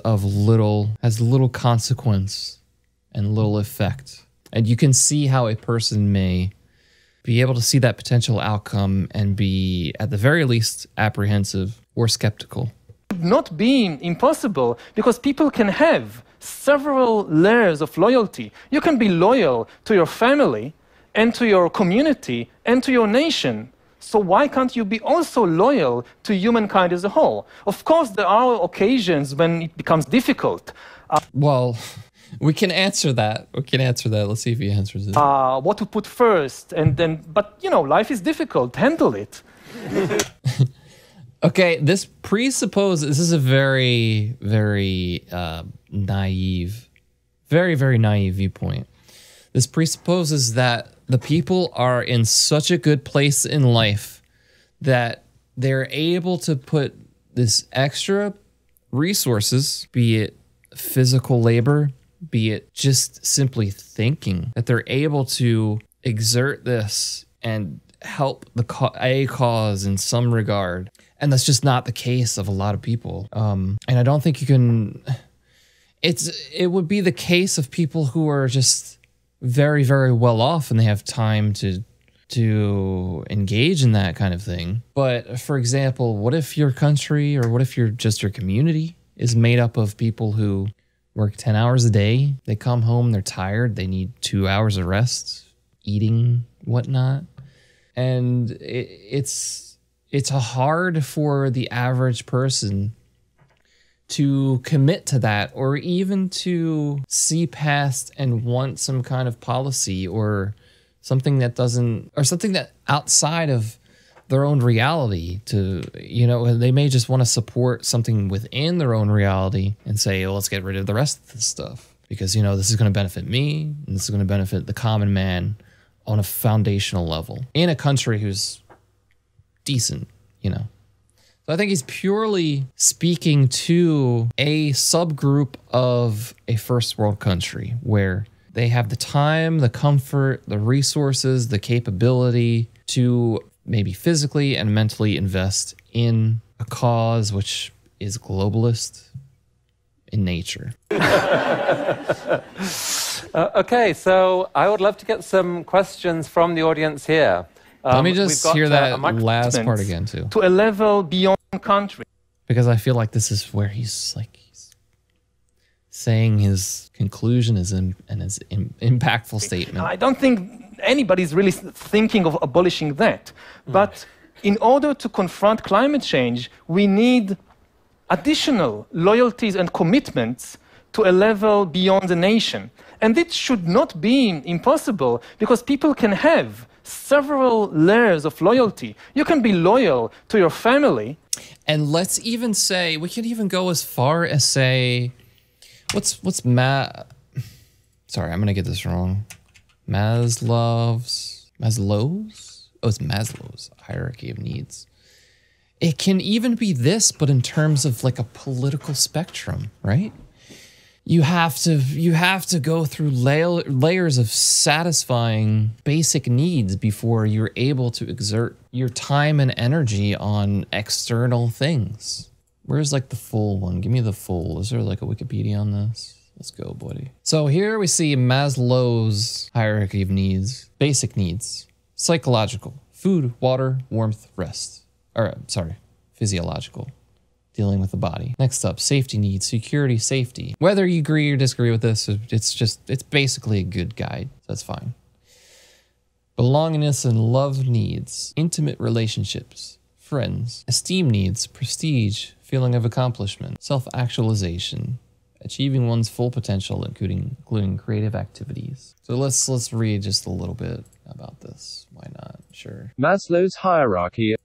little consequence and little effect. And you can see how a person may be able to see that potential outcome and be, at the very least, apprehensive or skeptical. Not be impossible because people can have several layers of loyalty. You can be loyal to your family and to your community and to your nation. So why can't you be also loyal to humankind as a whole? Of course, there are occasions when it becomes difficult. Well, we can answer that. Let's see if he answers it. What to put first, and then, but you know, life is difficult. Handle it. Okay, this is a very, very naive, very, very naive viewpoint. This presupposes that the people are in such a good place in life that they're able to put this extra resources, be it physical labor, be it just simply thinking, that they're able to exert this and help a cause in some regard. And that's just not the case of a lot of people. And I don't think you can... It would be the case of people who are just very, very well off and they have time to engage in that kind of thing. But for example, what if your country or what if your community is made up of people who work 10 hours a day? They come home, they're tired, they need 2 hours of rest, eating, whatnot. And it's hard for the average person to commit to that or even to see past and want some kind of policy or something that outside of their own reality to, you know, they may just want to support something within their own reality and say, oh, let's get rid of the rest of this stuff because, you know, this is going to benefit me and this is going to benefit the common man on a foundational level in a country who's decent, you know. So I think he's purely speaking to a subgroup of a first world country where they have the time, the comfort, the resources, the capability to maybe physically and mentally invest in a cause which is globalist in nature. Okay, so I would love to get some questions from the audience here. Let me just hear that last part again, too. To a level beyond country. Because I feel like this is where he's saying his conclusion is and his impactful statement. I don't think anybody's really thinking of abolishing that. But in order to confront climate change, we need additional loyalties and commitments to a level beyond the nation. And it should not be impossible because people can have several layers of loyalty. You can be loyal to your family. And let's even say, we could even go as far as say, sorry, I'm going to get this wrong. Maslow's? Oh, it's Maslow's hierarchy of needs. It can even be this, but in terms of like a political spectrum, right? You have to go through layers of satisfying basic needs before you're able to exert your time and energy on external things. Where's like the full one? Give me the full. Is there like a Wikipedia on this? Let's go, buddy. So here we see Maslow's hierarchy of needs. Basic needs. Psychological. Food, water, warmth, rest. Or, sorry, physiological. Dealing with the body. Next up, safety needs, security, safety. Whether you agree or disagree with this, it's basically a good guide. So that's fine. Belongingness and love needs, intimate relationships, friends, esteem needs, prestige, feeling of accomplishment, self-actualization, achieving one's full potential, including creative activities. So let's read just a little bit about this. Why not? Sure. Maslow's hierarchy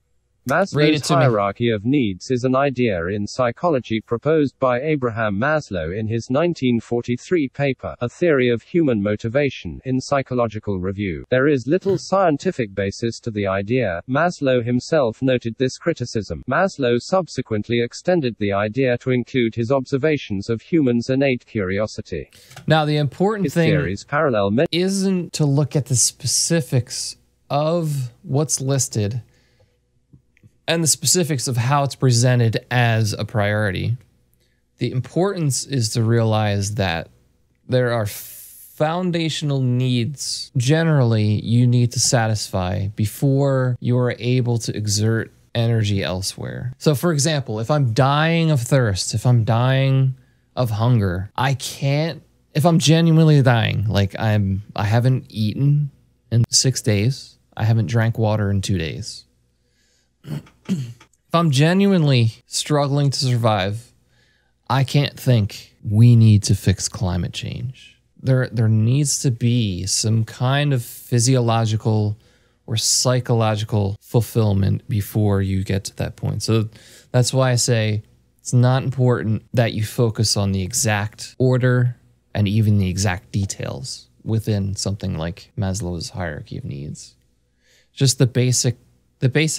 of needs is an idea in psychology proposed by Abraham Maslow in his 1943 paper, A Theory of Human Motivation, in Psychological Review. There is little scientific basis to the idea. Maslow himself noted this criticism. Maslow subsequently extended the idea to include his observations of humans' innate curiosity. Now, the important thing theories parallel isn't to look at the specifics of what's listed and the specifics of how it's presented as a priority. The importance is to realize that there are foundational needs generally you need to satisfy before you are able to exert energy elsewhere. So for example, if I'm dying of thirst, if I'm dying of hunger, if I'm genuinely dying, like I haven't eaten in 6 days, I haven't drank water in 2 days. If I'm genuinely struggling to survive, I can't think we need to fix climate change. There needs to be some kind of physiological or psychological fulfillment before you get to that point. So that's why I say it's not important that you focus on the exact order and even the exact details within something like Maslow's hierarchy of needs. Just the basic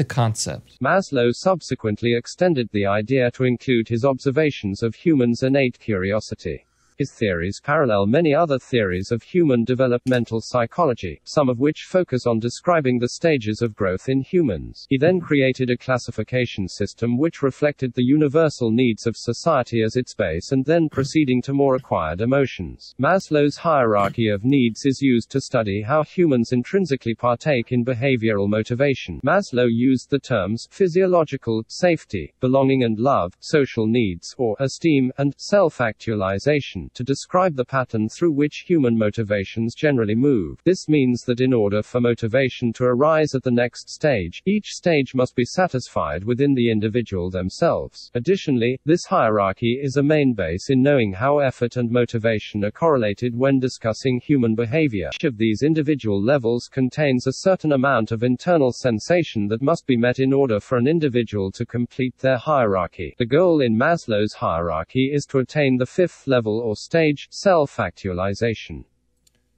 concept. Maslow subsequently extended the idea to include his observations of humans' innate curiosity. His theories parallel many other theories of human developmental psychology, some of which focus on describing the stages of growth in humans. He then created a classification system which reflected the universal needs of society as its base and then proceeding to more acquired emotions. Maslow's hierarchy of needs is used to study how humans intrinsically partake in behavioral motivation. Maslow used the terms physiological, safety, belonging and love, social needs, or esteem, and self-actualization to describe the pattern through which human motivations generally move. This means that in order for motivation to arise at the next stage, each stage must be satisfied within the individual themselves. Additionally, this hierarchy is a main base in knowing how effort and motivation are correlated when discussing human behavior. Each of these individual levels contains a certain amount of internal sensation that must be met in order for an individual to complete their hierarchy. The goal in Maslow's hierarchy is to attain the fifth level or stage, self-actualization.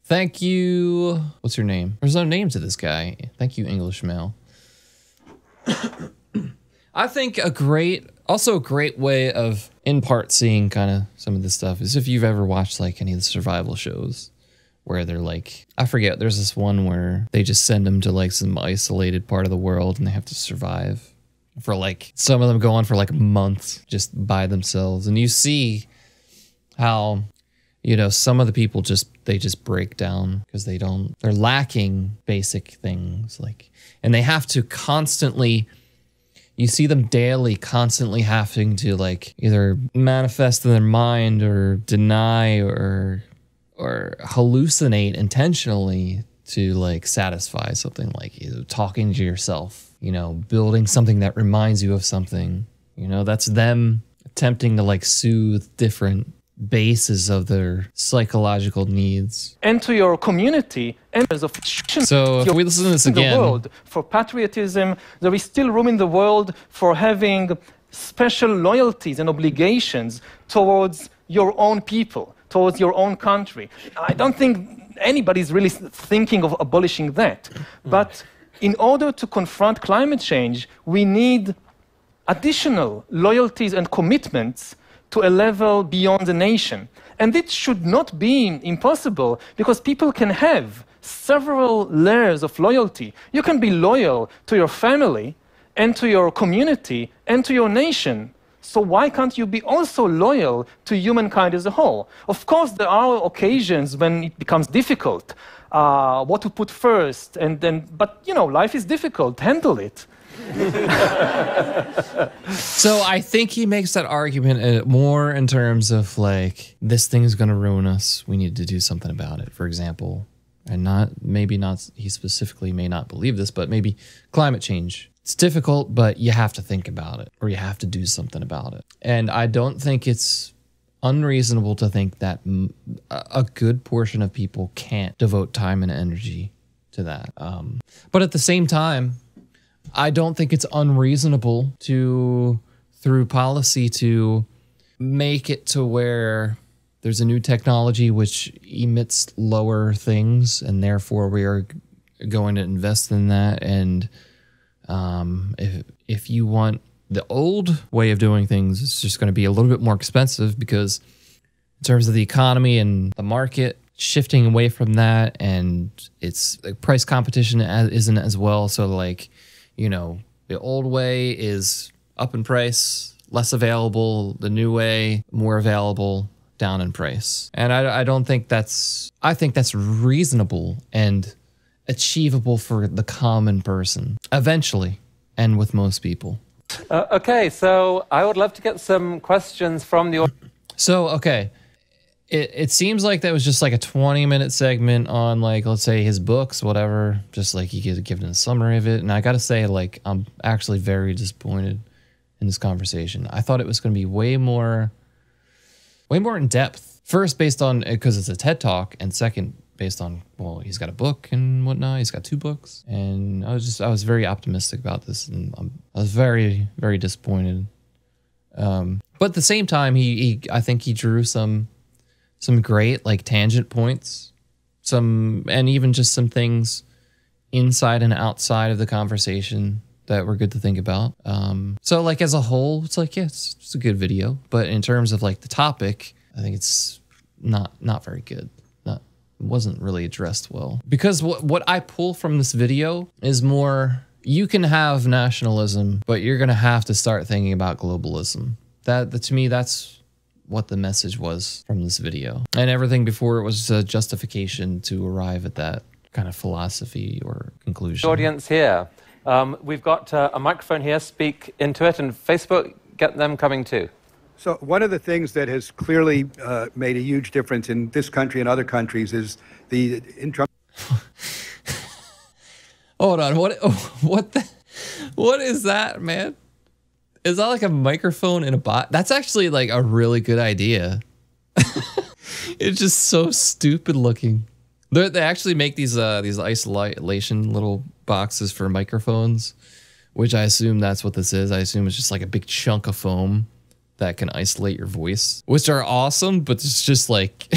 Thank you. What's your name? There's no name to this guy. Thank you, English male. I think also a great way of in part seeing kind of some of this stuff is if you've ever watched like any of the survival shows where they're like, I forget, there's this one where they just send them to like some isolated part of the world and they have to survive for like, some of them go on for like months just by themselves. And you see how, you know, some of the people they just break down because they're lacking basic things like, and they have to constantly, you see them daily constantly having to like either manifest in their mind or deny or hallucinate intentionally to like satisfy something, like either talking to yourself, you know, building something that reminds you of something, you know, that's them attempting to like soothe different bases of their psychological needs. Enter your community. So if we listen to this again, world, for patriotism, there is still room in the world for having special loyalties and obligations towards your own people, towards your own country. I don't think anybody's really thinking of abolishing that. But in order to confront climate change, we need additional loyalties and commitments to a level beyond the nation. And it should not be impossible because people can have several layers of loyalty. You can be loyal to your family and to your community and to your nation. So why can't you be also loyal to humankind as a whole? Of course, there are occasions when it becomes difficult, what to put first, but you know, life is difficult, handle it. So I think he makes that argument more in terms of like, this thing is going to ruin us, we need to do something about it, for example. And he specifically may not believe this, but maybe climate change. It's difficult, but you have to think about it, or you have to do something about it. And I don't think it's unreasonable to think that a good portion of people can't devote time and energy to that. But at the same time, I don't think it's unreasonable to, through policy, to make it to where there's a new technology which emits lower things, and therefore we are going to invest in that. And if you want the old way of doing things, it's just going to be a little bit more expensive because in terms of the economy and the market, shifting away from that, and it's like price competition isn't as well. So like, you know, the old way is up in price, less available. The new way, more available, down in price. And I don't think I think that's reasonable and achievable for the common person eventually, and with most people. Okay, so I would love to get some questions from the audience. So, okay. It seems like that was just like a 20-minute segment on, like, let's say his books, whatever. Just like he could give a summary of it. And I got to say, like, I'm actually very disappointed in this conversation. I thought it was going to be way more in depth. First, based on, because it's a TED Talk, and second, based on, well, he's got a book and whatnot. He's got 2 books. And I was very optimistic about this. And I was very, very disappointed. But at the same time, I think he drew some great like tangent points, and even just some things inside and outside of the conversation that were good to think about. So like as a whole, it's like, yeah, it's a good video, but in terms of like the topic, I think it's not very good. Wasn't really addressed well. Because what I pull from this video is more, you can have nationalism, but you're gonna have to start thinking about globalism. That to me, that's what the message was from this video. And everything before it was a justification to arrive at that kind of philosophy or conclusion. Audience here. We've got a microphone here, speak into it, and Facebook, get them coming too. So one of the things that has clearly made a huge difference in this country and other countries is the Hold on, what is that, man? Is that like a microphone in a bot? That's actually like a really good idea. It's just so stupid looking. They actually make these isolation little boxes for microphones, which I assume that's what this is. I assume it's just like a big chunk of foam that can isolate your voice, which are awesome, but it's just like,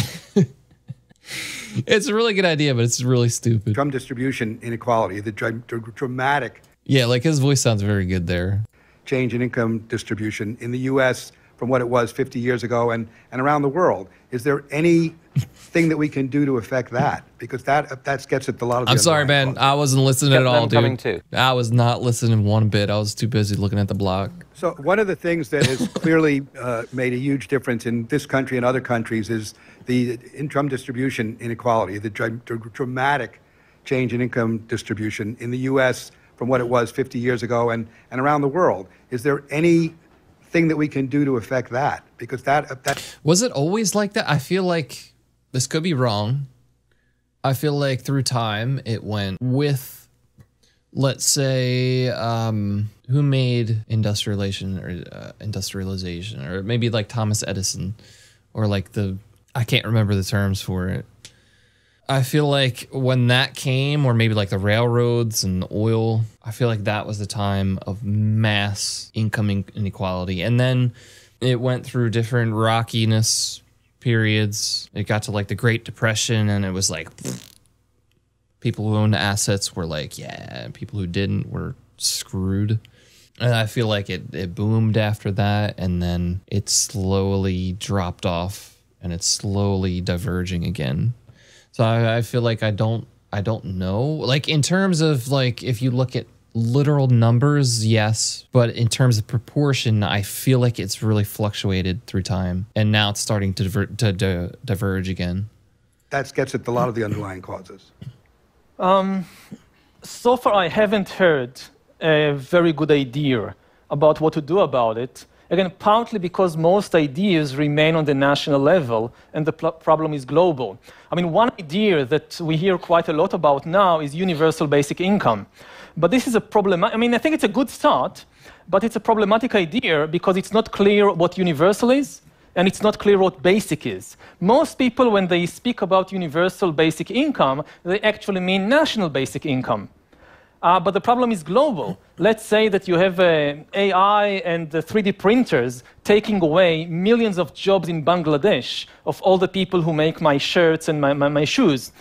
it's a really good idea, but it's really stupid. Drum distribution inequality, the dramatic. Yeah, like his voice sounds very good there. change in income distribution in the U.S. from what it was 50 years ago and around the world. Is there anything that we can do to affect that? Because that gets at a lot of the I'm sorry, man. causes. I wasn't listening at all, dude. Too. I was not listening one bit. I was too busy looking at the block. So one of the things that has clearly made a huge difference in this country and other countries is the income distribution inequality, the dramatic change in income distribution in the U.S. from what it was 50 years ago and around the world. Is there anything that we can do to affect that? Because that Was it always like that? I feel like this could be wrong. I feel like through time it went with, let's say, who made industrialization or maybe like Thomas Edison, or like I can't remember the terms for it. I feel like when that came, or maybe like the railroads and the oil, I feel like that was the time of mass income inequality. And then it went through different rockiness periods. It got to like the Great Depression, and it was like people who owned assets were like, yeah, and people who didn't were screwed. And I feel like it boomed after that, and then it slowly dropped off, and it's slowly diverging again. So I feel like I don't know. Like in terms of like, if you look at literal numbers, yes. But in terms of proportion, I feel like it's really fluctuated through time. And now it's starting to diverge again. That gets at a lot of the underlying causes. So far, I haven't heard a very good idea about what to do about it. Again, partly because most ideas remain on the national level and the problem is global. I mean, one idea that we hear quite a lot about now is universal basic income. But this is a problem. I mean, I think it's a good start, but it's a problematic idea because it's not clear what universal is, and it's not clear what basic is. Most people, when they speak about universal basic income, they actually mean national basic income. But the problem is global. Let's say that you have AI and the 3D printers taking away millions of jobs in Bangladesh of all the people who make my shirts and my shoes.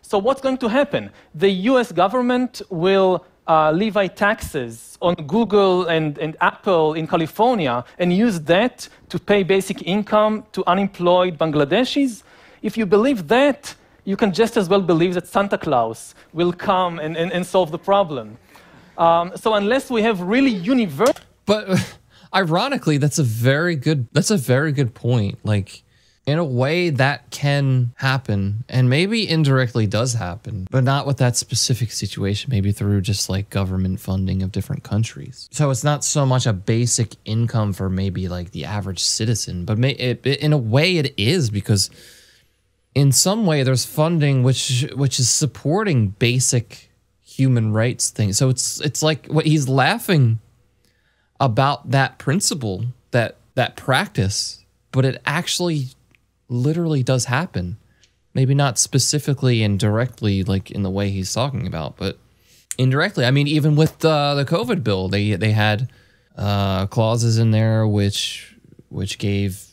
So what's going to happen? The US government will levy taxes on Google and Apple in California and use that to pay basic income to unemployed Bangladeshis. If you believe that, you can just as well believe that Santa Claus will come and solve the problem. So unless we have really universal... But ironically, that's a very good point. Like, in a way, that can happen, and maybe indirectly does happen, but not with that specific situation, maybe through just like government funding of different countries. So it's not so much a basic income for maybe like the average citizen, but in a way it is, because in some way there's funding which is supporting basic human rights things. So it's like what he's laughing about, that principle, that practice, but it actually literally does happen. Maybe not specifically and directly like in the way he's talking about, but indirectly. I mean, even with the COVID bill, they had clauses in there which gave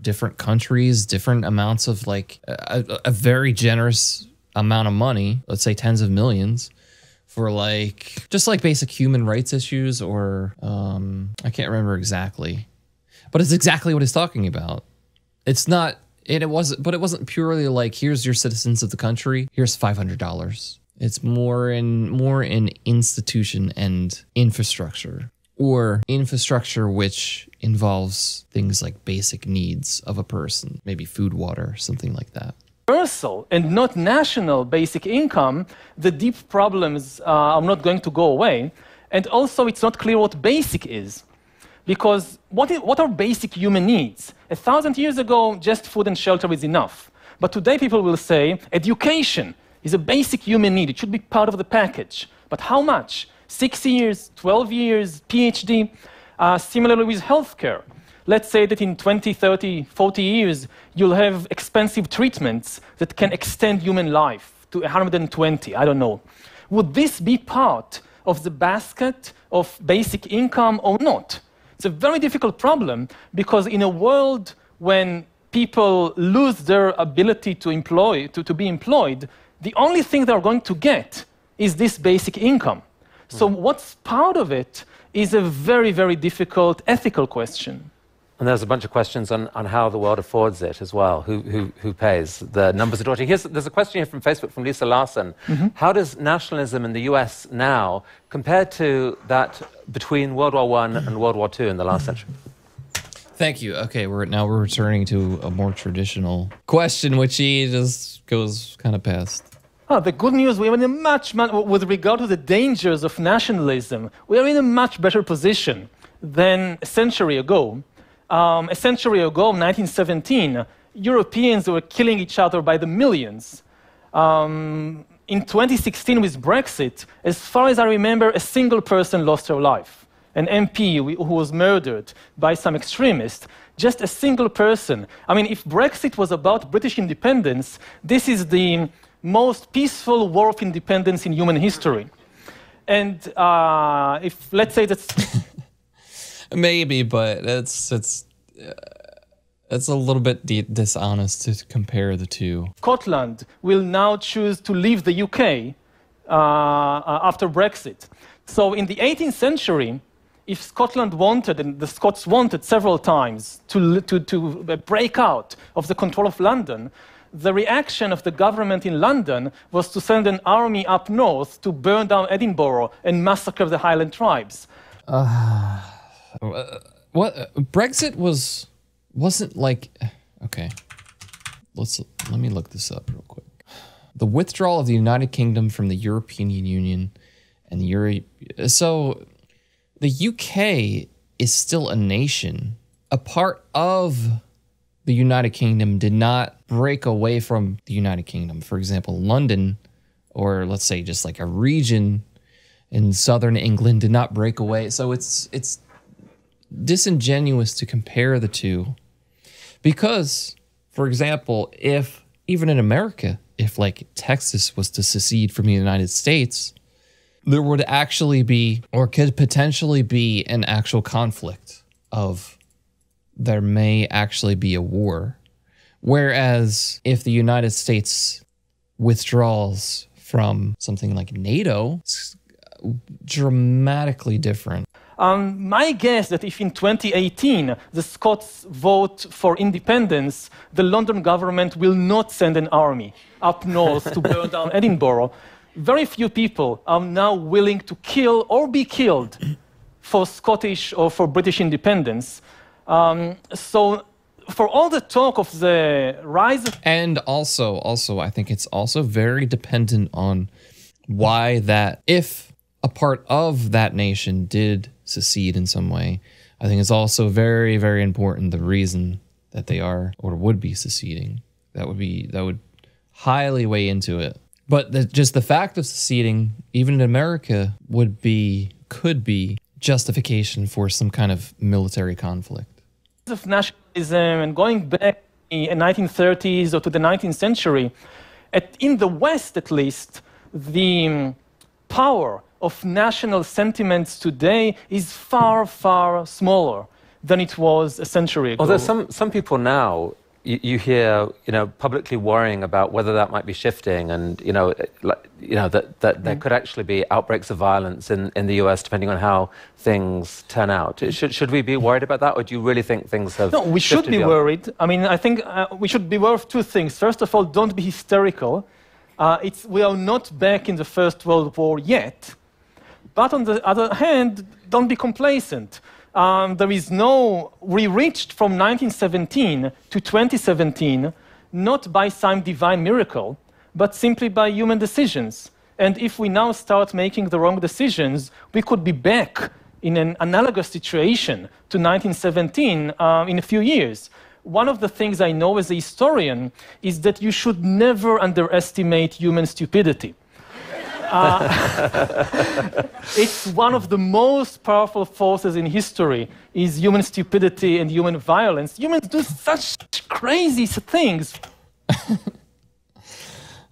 different countries different amounts of like a very generous amount of money, let's say tens of millions, for like just like basic human rights issues, or I can't remember exactly, but it's exactly what he's talking about. It's not, it wasn't purely like, here's your citizens of the country, here's $500. It's more in institution and infrastructure, or infrastructure which involves things like basic needs of a person, maybe food, water, something like that. Universal and not national basic income, the deep problems are not going to go away. And also, it's not clear what basic is. Because what are basic human needs? 1,000 years ago, just food and shelter is enough. But today, people will say, education is a basic human need. It should be part of the package. But how much? 6 years, 12 years, PhD? Similarly with healthcare. Let's say that in 20, 30, 40 years, you'll have expensive treatments that can extend human life to 120, I don't know. Would this be part of the basket of basic income or not? It's a very difficult problem, because in a world when people lose their ability to be employed, the only thing they're going to get is this basic income. So what's part of it is a very, very difficult ethical question. And there's a bunch of questions on how the world affords it as well. Who pays? The numbers are daunting. There's a question here from Facebook from Lisa Larson. How does nationalism in the US now compare to that between World War I and World War II in the last century? Thank you. Okay, we're returning to a more traditional question, which he just goes kind of past. The good news, we are in a much, with regard to the dangers of nationalism, we are in a much better position than a century ago. A century ago, 1917, Europeans were killing each other by the millions. In 2016 with Brexit, as far as I remember, a single person lost her life. An MP who was murdered by some extremist. Just a single person. I mean, if Brexit was about British independence, this is the most peaceful war of independence in human history. And if, let's say that's... Maybe, but it's a little bit dishonest to compare the two. Scotland will now choose to leave the UK after Brexit. So in the 18th century, if Scotland wanted, and the Scots wanted several times to break out of the control of London, the reaction of the government in London was to send an army up north to burn down Edinburgh and massacre the Highland tribes. What Brexit wasn't like, okay, let me look this up real quick. The withdrawal of the United Kingdom from the European Union and so the UK is still a nation. A part of the United Kingdom did not break away from the United Kingdom. For example, London, or let's say just like a region in southern England, did not break away. So it's disingenuous to compare the two, because, for example, if even in America, if like Texas was to secede from the United States, there would actually be, or could potentially be, an actual conflict of there may actually be a war. Whereas if the United States withdraws from something like NATO, it's dramatically different. My guess that if in 2018 the Scots vote for independence, the London government will not send an army up north to burn down Edinburgh. Very few people are now willing to kill or be killed for Scottish or for British independence. So for all the talk of the rise of... And also, I think it's also very dependent on why that, if a part of that nation did secede in some way, I think it's also very, very important the reason that they are or would be seceding. That would highly weigh into it. But just the fact of seceding, even in America, could be justification for some kind of military conflict. Of nationalism and going back in the 1930s or to the 19th century, in the West at least, the power of national sentiments today is far, far smaller than it was a century ago. Although some people now, you hear, publicly worrying about whether that might be shifting, and that there could actually be outbreaks of violence in the US depending on how things turn out. Should we be worried about that, or do you really think things have? No, we should be worried. I mean, I think we should be aware of two things. First of all, don't be hysterical. We are not back in the First World War yet. But on the other hand, don't be complacent. We reached from 1917 to 2017, not by some divine miracle, but simply by human decisions. And if we now start making the wrong decisions, we could be back in an analogous situation to 1917 in a few years. One of the things I know as a historian is that you should never underestimate human stupidity. It's one of the most powerful forces in history, is human stupidity and human violence. Humans do such crazy things.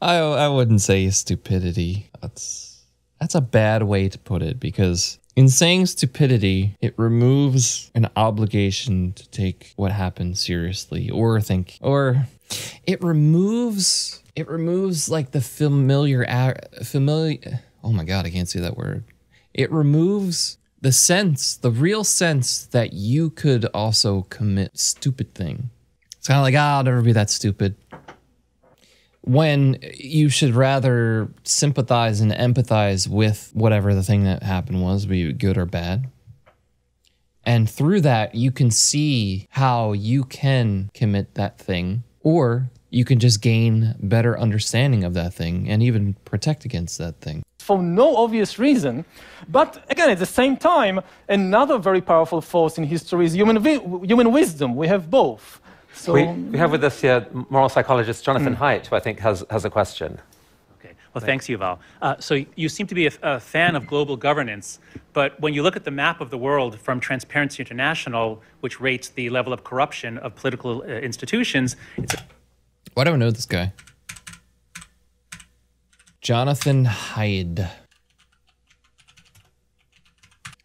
I wouldn't say stupidity. That's a bad way to put it, because in saying stupidity, it removes an obligation to take what happened seriously, or it removes like the familiar, oh my God, I can't say that word. It removes the real sense that you could also commit stupid thing. It's kind of like, I'll never be that stupid. When you should rather sympathize and empathize with whatever the thing that happened was, be it good or bad. And through that, you can see how you can commit that thing, or you can just gain better understanding of that thing and even protect against that thing. For no obvious reason. But again, at the same time, another very powerful force in history is human wisdom. We have both. So, we have with us here moral psychologist Jonathan Haidt, who I think has a question. Okay. Well, thanks, Yuval. So you seem to be a fan of global governance, but when you look at the map of the world from Transparency International, which rates the level of corruption of political institutions, it's... Why do I know this guy? Jonathan Haidt.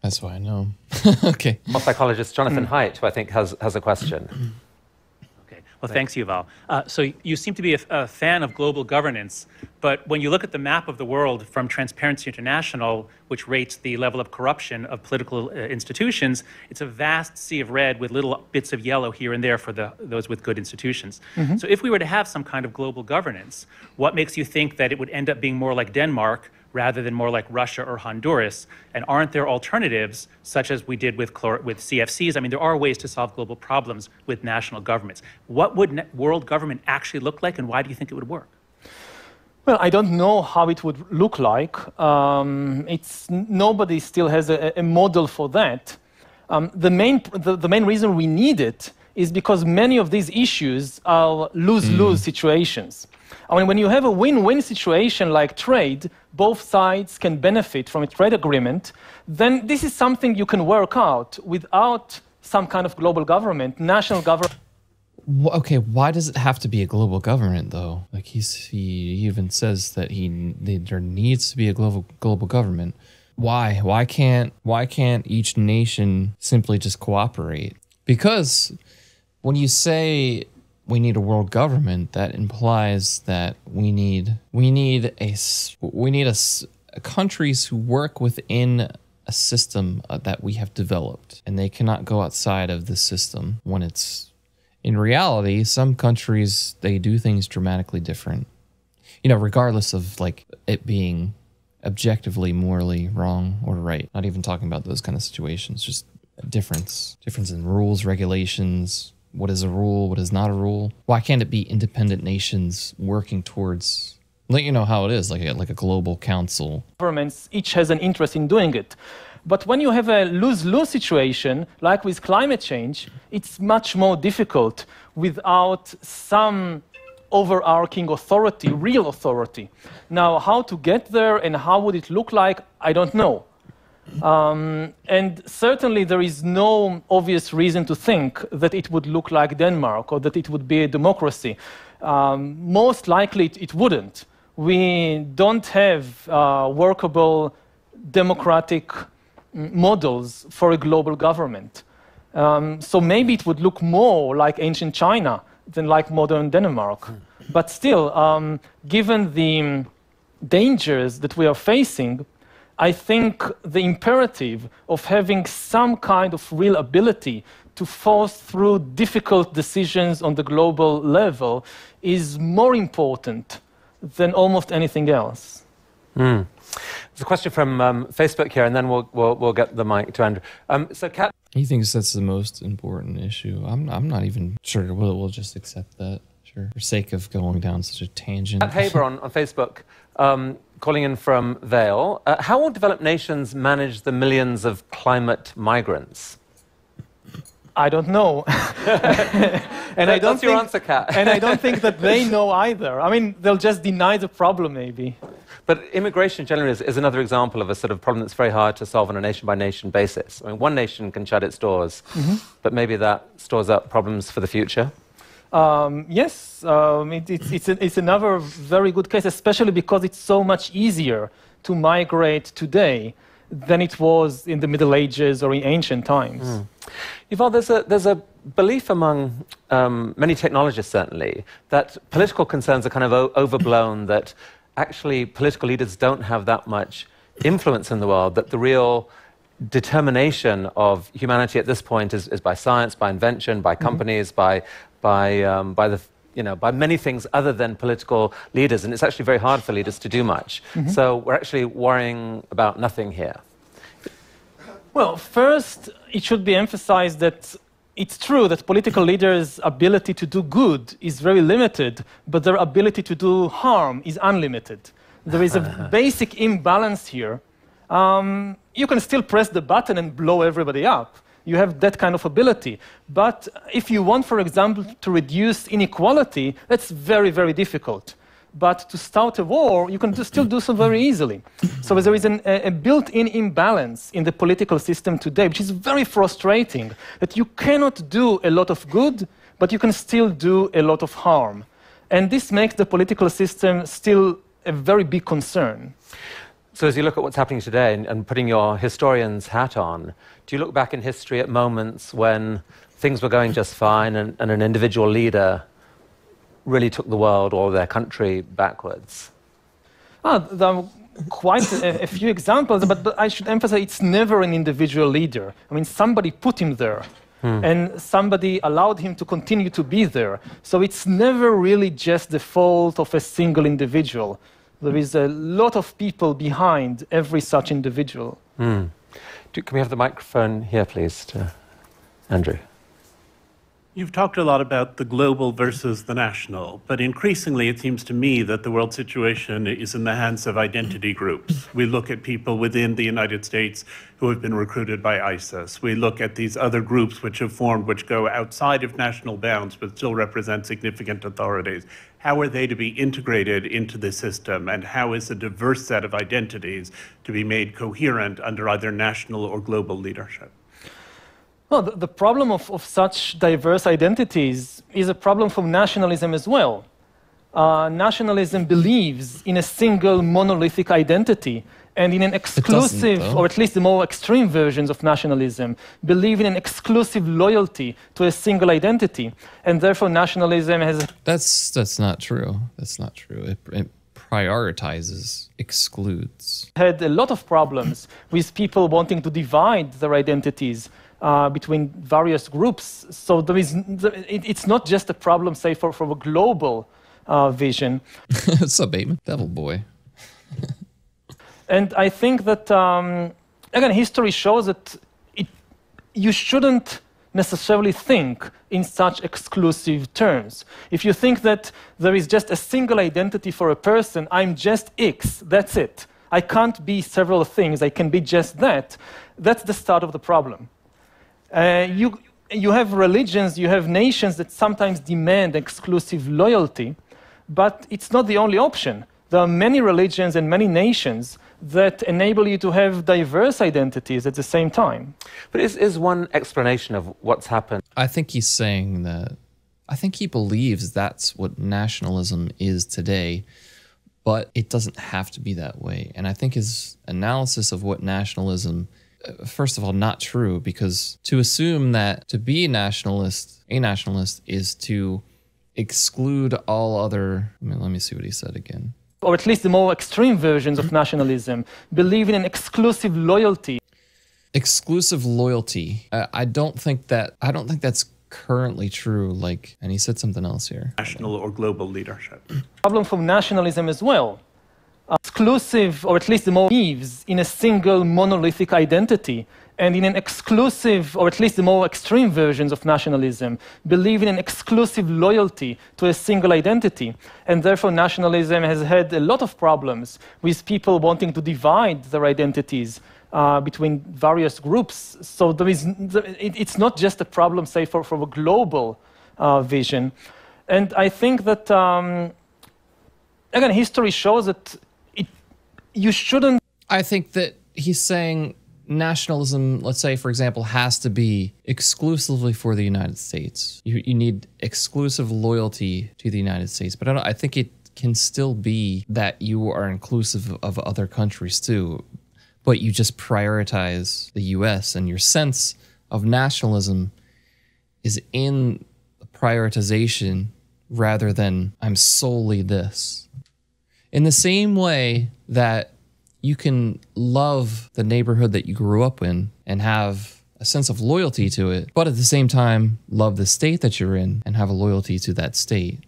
That's why I know him. Okay. Moral psychologist Jonathan Haidt, who I think has a question. Well, thanks, Yuval. So you seem to be a fan of global governance, but when you look at the map of the world from Transparency International, which rates the level of corruption of political institutions, it's a vast sea of red with little bits of yellow here and there for those with good institutions. So if we were to have some kind of global governance, what makes you think that it would end up being more like Denmark rather than more like Russia or Honduras? And aren't there alternatives, such as we did with CFCs? I mean, there are ways to solve global problems with national governments. What would world government actually look like, and why do you think it would work? well, I don't know how it would look like. Nobody still has a model for that. The main reason we need it is because many of these issues are lose-lose situations. I mean, when you have a win-win situation like trade, both sides can benefit from a trade agreement, then this is something you can work out without some kind of global government, national government. Okay, why does it have to be a global government, though? Like, he even says that there needs to be a global government. Why? Why can't each nation simply just cooperate? Because when you say we need a world government, that implies that we need countries who work within a system that we have developed, and they cannot go outside of the system. When it's in reality, some countries, they do things dramatically different, regardless of like it being objectively morally wrong or right. Not even talking about those kind of situations, just a difference in rules, regulations. What is a rule? What is not a rule? Why can't it be independent nations working towards, let you know how it is, like a global council? Governments each has an interest in doing it. But when you have a lose-lose situation, like with climate change, it's much more difficult without some overarching authority, real authority. Now, how to get there and how would it look like, I don't know. And certainly there is no obvious reason to think that it would look like Denmark or that it would be a democracy. Most likely it wouldn't. We don't have workable democratic models for a global government. So maybe it would look more like ancient China than like modern Denmark. But still, given the dangers that we are facing, I think the imperative of having some kind of real ability to force through difficult decisions on the global level is more important than almost anything else. There's a question from Facebook here, and then we'll get the mic to Andrew. So, Kat, he thinks that's the most important issue. I'm not even sure. We'll just accept that, sure, for sake of going down such a tangent. Kat Haber on Facebook, calling in from Vale. How will developed nations manage the millions of climate migrants? I don't know. And That's your answer, Kat. And I don't think that they know either. I mean, they'll just deny the problem, maybe. But immigration generally is another example of a sort of problem that's very hard to solve on a nation-by-nation basis. I mean, one nation can shut its doors, but maybe that stores up problems for the future. Yes, it's another very good case, especially because it's so much easier to migrate today than it was in the Middle Ages or in ancient times. Yuval, there's a belief among many technologists, certainly, that political concerns are kind of overblown, that actually political leaders don't have that much influence in the world, that the real determination of humanity at this point is by science, by invention, by companies, by the by many things other than political leaders, and it's actually very hard for leaders to do much. So we're actually worrying about nothing here. Well, first, it should be emphasized that it's true that political leaders' ability to do good is very limited, but their ability to do harm is unlimited. There is a basic imbalance here. You can still press the button and blow everybody up. You have that kind of ability. But if you want, for example, to reduce inequality, that's very, very difficult. But to start a war, you can still do so very easily. So there is a built-in imbalance in the political system today, which is very frustrating, that you cannot do a lot of good, but you can still do a lot of harm. And this makes the political system still a very big concern. So as you look at what's happening today and putting your historian's hat on, do you look back in history at moments when things were going just fine and an individual leader really took the world or their country backwards? There are quite a few examples, but I should emphasize it's never an individual leader. I mean, somebody put him there, and somebody allowed him to continue to be there. So it's never really just the fault of a single individual. There is a lot of people behind every such individual. Can we have the microphone here, please, to Andrew? You've talked a lot about the global versus the national, but increasingly it seems to me that the world situation is in the hands of identity groups. We look at people within the United States who have been recruited by ISIS. We look at these other groups which have formed, which go outside of national bounds, but still represent significant authorities. How are they to be integrated into the system, and how is a diverse set of identities to be made coherent under either national or global leadership? Well, the problem of such diverse identities is a problem for nationalism as well. Nationalism believes in a single monolithic identity, and in an exclusive, or at least the more extreme versions of nationalism, believe in an exclusive loyalty to a single identity, and therefore nationalism has... That's not true. That's not true. It prioritizes, excludes. Had a lot of problems with people wanting to divide their identities between various groups. So it's not just a problem, say, for a global vision. What's up, Bateman? Devil boy. And I think that, again, history shows that you shouldn't necessarily think in such exclusive terms. If you think that there is just a single identity for a person, I'm just X, that's it. I can't be several things, I can be just that. That's the start of the problem. You have religions, you have nations that sometimes demand exclusive loyalty, but it's not the only option. There are many religions and many nations that enable you to have diverse identities at the same time. But is one explanation of what's happened? I think he's saying that, I think he believes that's what nationalism is today, but it doesn't have to be that way. And I think his analysis of what nationalism, first of all, not true, because to assume that to be a nationalist is to exclude all other, let me see what he said again. Or at least the more extreme versions of nationalism, believe in an exclusive loyalty. Exclusive loyalty. I don't think that's currently true. And he said something else here. National or global leadership. Problem from nationalism as well. Exclusive, or at least the more believes in a single monolithic identity, and in an exclusive, or at least the more extreme versions of nationalism, believe in an exclusive loyalty to a single identity. And therefore nationalism has had a lot of problems with people wanting to divide their identities between various groups. So it's not just a problem, say, for a global vision. And I think that, again, history shows that you shouldn't... I think that he's saying nationalism, let's say, for example, has to be exclusively for the United States. You need exclusive loyalty to the United States. But I think it can still be that you are inclusive of other countries too, but you just prioritize the US, and your sense of nationalism is in prioritization rather than I'm solely this. In the same way that you can love the neighborhood that you grew up in and have a sense of loyalty to it, but at the same time, love the state that you're in and have a loyalty to that state.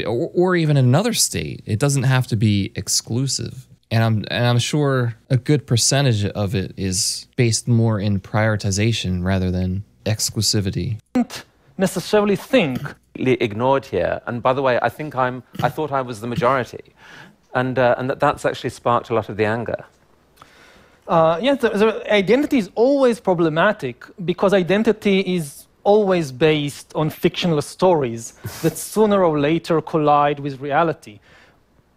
Or even another state. It doesn't have to be exclusive. And I'm sure a good percentage of it is based more in prioritization rather than exclusivity. Don't necessarily think. Ignored here. And by the way, I thought I was the majority. And that's actually sparked a lot of the anger. Yes, the identity is always problematic because identity is always based on fictional stories that sooner or later collide with reality.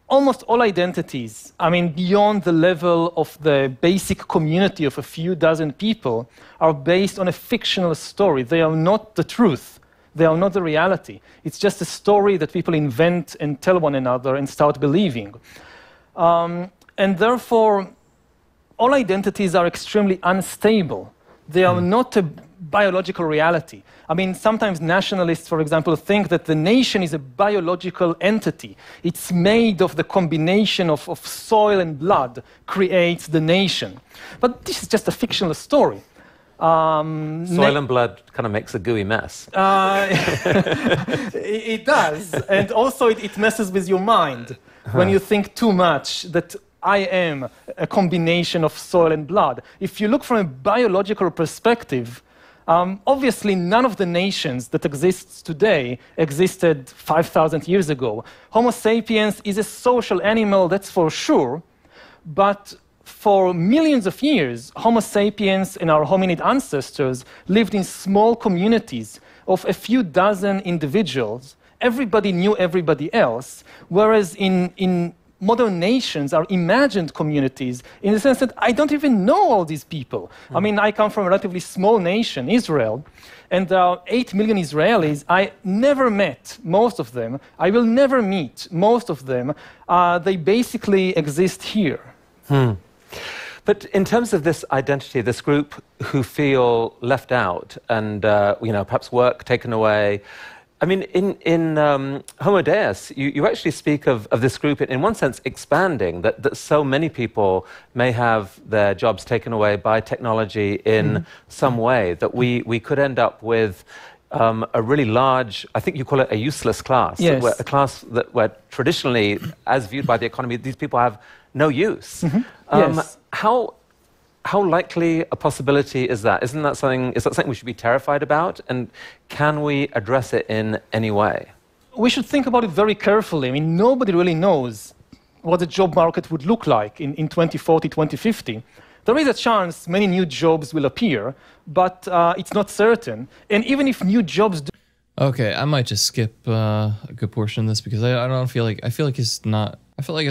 Almost all identities, I mean, beyond the level of the basic community of a few dozen people, are based on a fictional story. They are not the truth. They are not the reality. It's just a story that people invent and tell one another and start believing. And therefore, all identities are extremely unstable. They are not a biological reality. I mean, sometimes nationalists, for example, think that the nation is a biological entity. It's made of the combination of soil and blood creates the nation. But this is just a fictional story. Soil and blood kind of makes a gooey mess. It does. And also it messes with your mind when you think too much that I am a combination of soil and blood. If you look from a biological perspective, obviously none of the nations that exists today existed 5,000 years ago. Homo sapiens is a social animal, that's for sure, but for millions of years, Homo sapiens and our hominid ancestors lived in small communities of a few dozen individuals. Everybody knew everybody else, whereas in modern nations are imagined communities in the sense that I don't even know all these people. I mean, I come from a relatively small nation, Israel, and there are 8 million Israelis. I never met most of them. I will never meet most of them. They basically exist here. But in terms of this identity, this group who feel left out and perhaps work taken away, I mean, in Homo Deus, you actually speak of this group, in one sense, expanding, that so many people may have their jobs taken away by technology in some way, that we could end up with a really large, I think you call it a useless class, yes. A class where traditionally, as viewed by the economy, these people have no use. Yes. How likely a possibility is that? Is that something we should be terrified about? And can we address it in any way? We should think about it very carefully. I mean, nobody really knows what the job market would look like in 2040, 2050. There is a chance many new jobs will appear, but it's not certain. And even if new jobs do... Okay, I might just skip a good portion of this because I feel like it's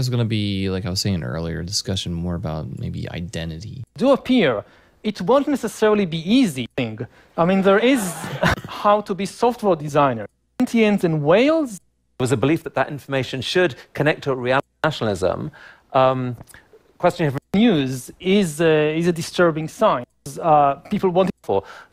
going to be, like I was saying earlier, a discussion more about maybe identity. Do appear. It won't necessarily be easy. I mean, there is how to be software designer. Indians and whales. There was a belief that information should connect to reality. Nationalism. Question of news is a disturbing sign. People want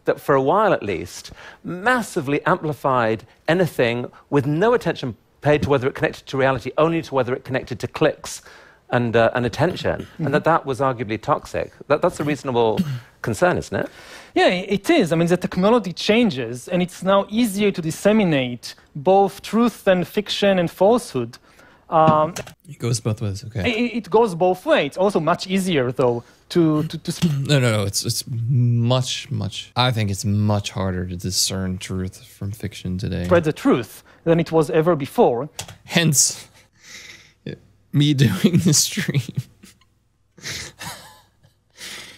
that for a while at least, massively amplified anything with no attention paid to whether it connected to reality, only to whether it connected to clicks and attention, and that was arguably toxic. That's a reasonable concern, isn't it? Yeah, it is. I mean, the technology changes, and it's now easier to disseminate both truth and fiction and falsehood. It goes both ways, okay. It goes both ways. It's also much easier, though, to No. It's much. I think it's much harder to discern truth from fiction today. Spread the truth than it was ever before. Hence, me doing this stream.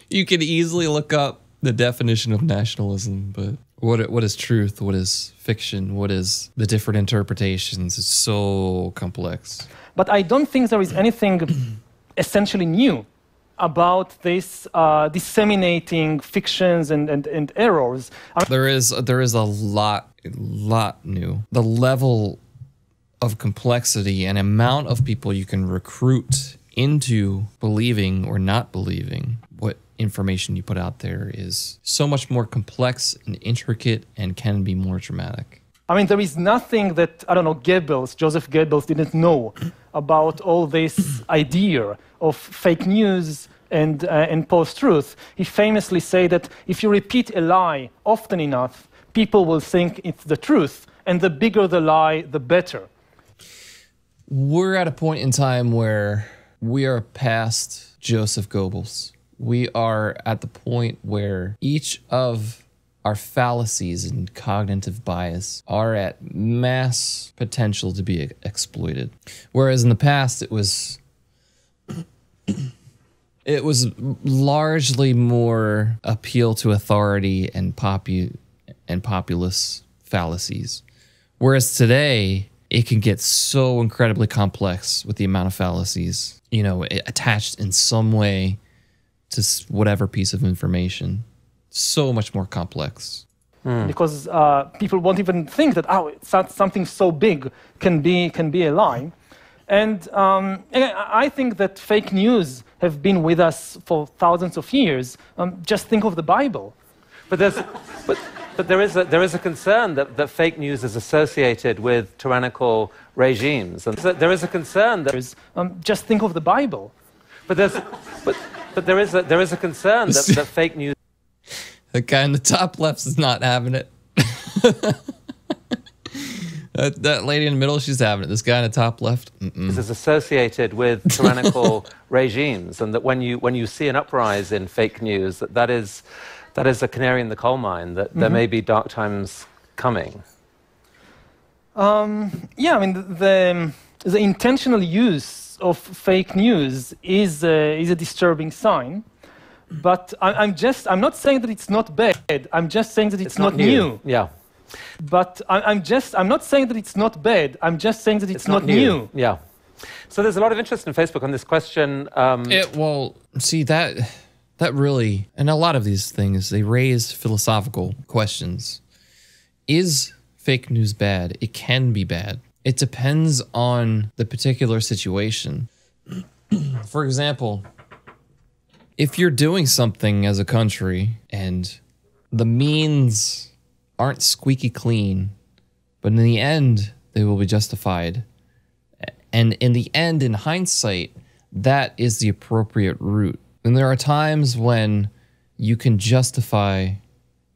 You can easily look up the definition of nationalism, but what is truth? What is fiction? What is the different interpretations? It's so complex. But I don't think there is anything essentially new about this disseminating fictions and errors. There is a lot new. The level of complexity and amount of people you can recruit into believing or not believing what information you put out there is so much more complex and intricate and can be more dramatic. I mean, there is nothing that, I don't know, Joseph Goebbels didn't know about all this idea of fake news and post-truth. He famously said that if you repeat a lie often enough, people will think it's the truth, and the bigger the lie, the better. We're at a point in time where we are past Joseph Goebbels. We are at the point where each of our fallacies and cognitive bias are at mass potential to be exploited. Whereas in the past, it was largely more appeal to authority and populist fallacies. Whereas today, it can get so incredibly complex with the amount of fallacies, you know, attached in some way to whatever piece of information. So much more complex. Because people won't even think that, it's not something so big can be a lie. And I think that fake news have been with us for thousands of years. Just think of the Bible. But there is a concern that fake news is associated with tyrannical regimes, and there is a concern that just think of the Bible. But there is a concern that fake news. The guy in the top left is not having it. that lady in the middle, she's having it. This guy in the top left is associated with tyrannical regimes, and that when you see an uprise in fake news, that is a canary in the coal mine, that there may be dark times coming. Yeah, I mean, the intentional use of fake news is a disturbing sign. But I'm not saying that it's not bad. I'm just saying that it's not new. Yeah. But I'm not saying that it's not bad. I'm just saying that it's not new. Yeah. So there's a lot of interest in Facebook on this question. Well, see, that really, and a lot of these things, they raise philosophical questions. Is fake news bad? It can be bad. It depends on the particular situation. For example, if you're doing something as a country and the means aren't squeaky clean, but in the end, they will be justified. And in the end, in hindsight, that is the appropriate route. And there are times when you can justify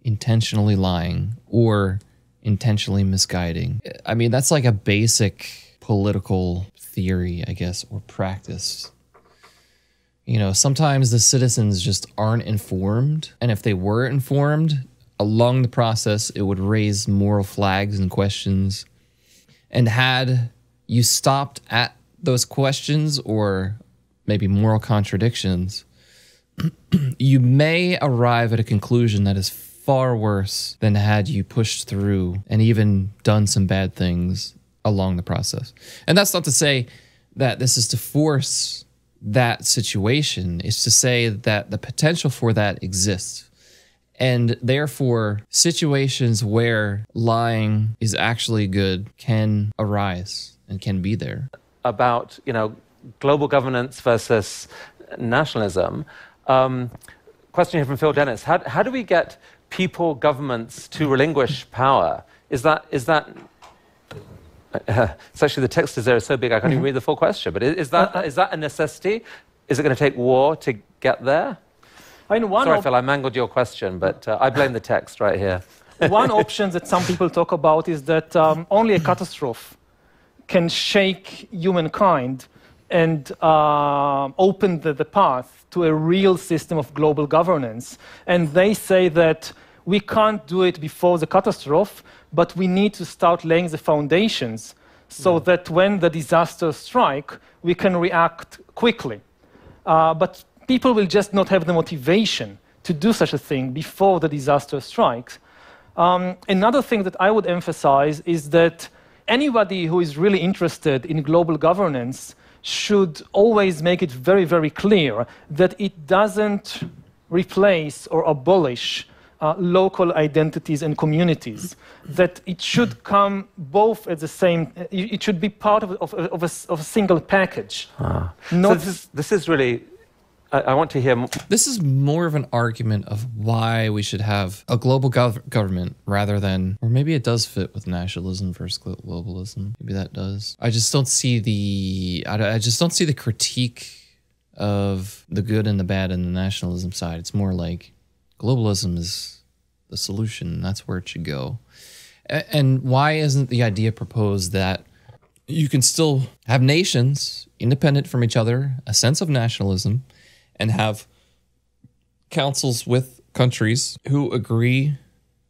intentionally lying or intentionally misguiding. I mean, that's like a basic political theory, I guess, or practice. You know, sometimes the citizens just aren't informed. And if they were informed, along the process, it would raise moral flags and questions. And had you stopped at those questions or maybe moral contradictions, you may arrive at a conclusion that is far worse than had you pushed through and even done some bad things along the process. And that's not to say that this is to force that situation. It's to say that the potential for that exists. And therefore, situations where lying is actually good can arise and can be there. About, global governance versus nationalism. Question here from Phil Dennis. How do we get governments to relinquish power? Is that it's actually, the text is there so big I can't even read the full question, but is that a necessity? Is it going to take war to get there? Sorry, Phil, I mangled your question, but I blame the text right here. One option that some people talk about is that only a catastrophe can shake humankind and open the path to a real system of global governance. And they say that we can't do it before the catastrophe, but we need to start laying the foundations so that when the disasters strike, we can react quickly. But people will just not have the motivation to do such a thing before the disaster strikes. Another thing that I would emphasize is that anybody who is really interested in global governance should always make it very, very clear that it doesn't replace or abolish local identities and communities, that it should come both at the same, it should be part of a single package. So this is really I want to hear. This is more of an argument of why we should have a global government rather than, or maybe it does fit with nationalism versus globalism. Maybe that does. I just don't see I just don't see the critique of the good and the bad in the nationalism side. It's more like globalism is the solution. That's where it should go. And why isn't the idea proposed that you can still have nations independent from each other, a sense of nationalism, and have councils with countries who agree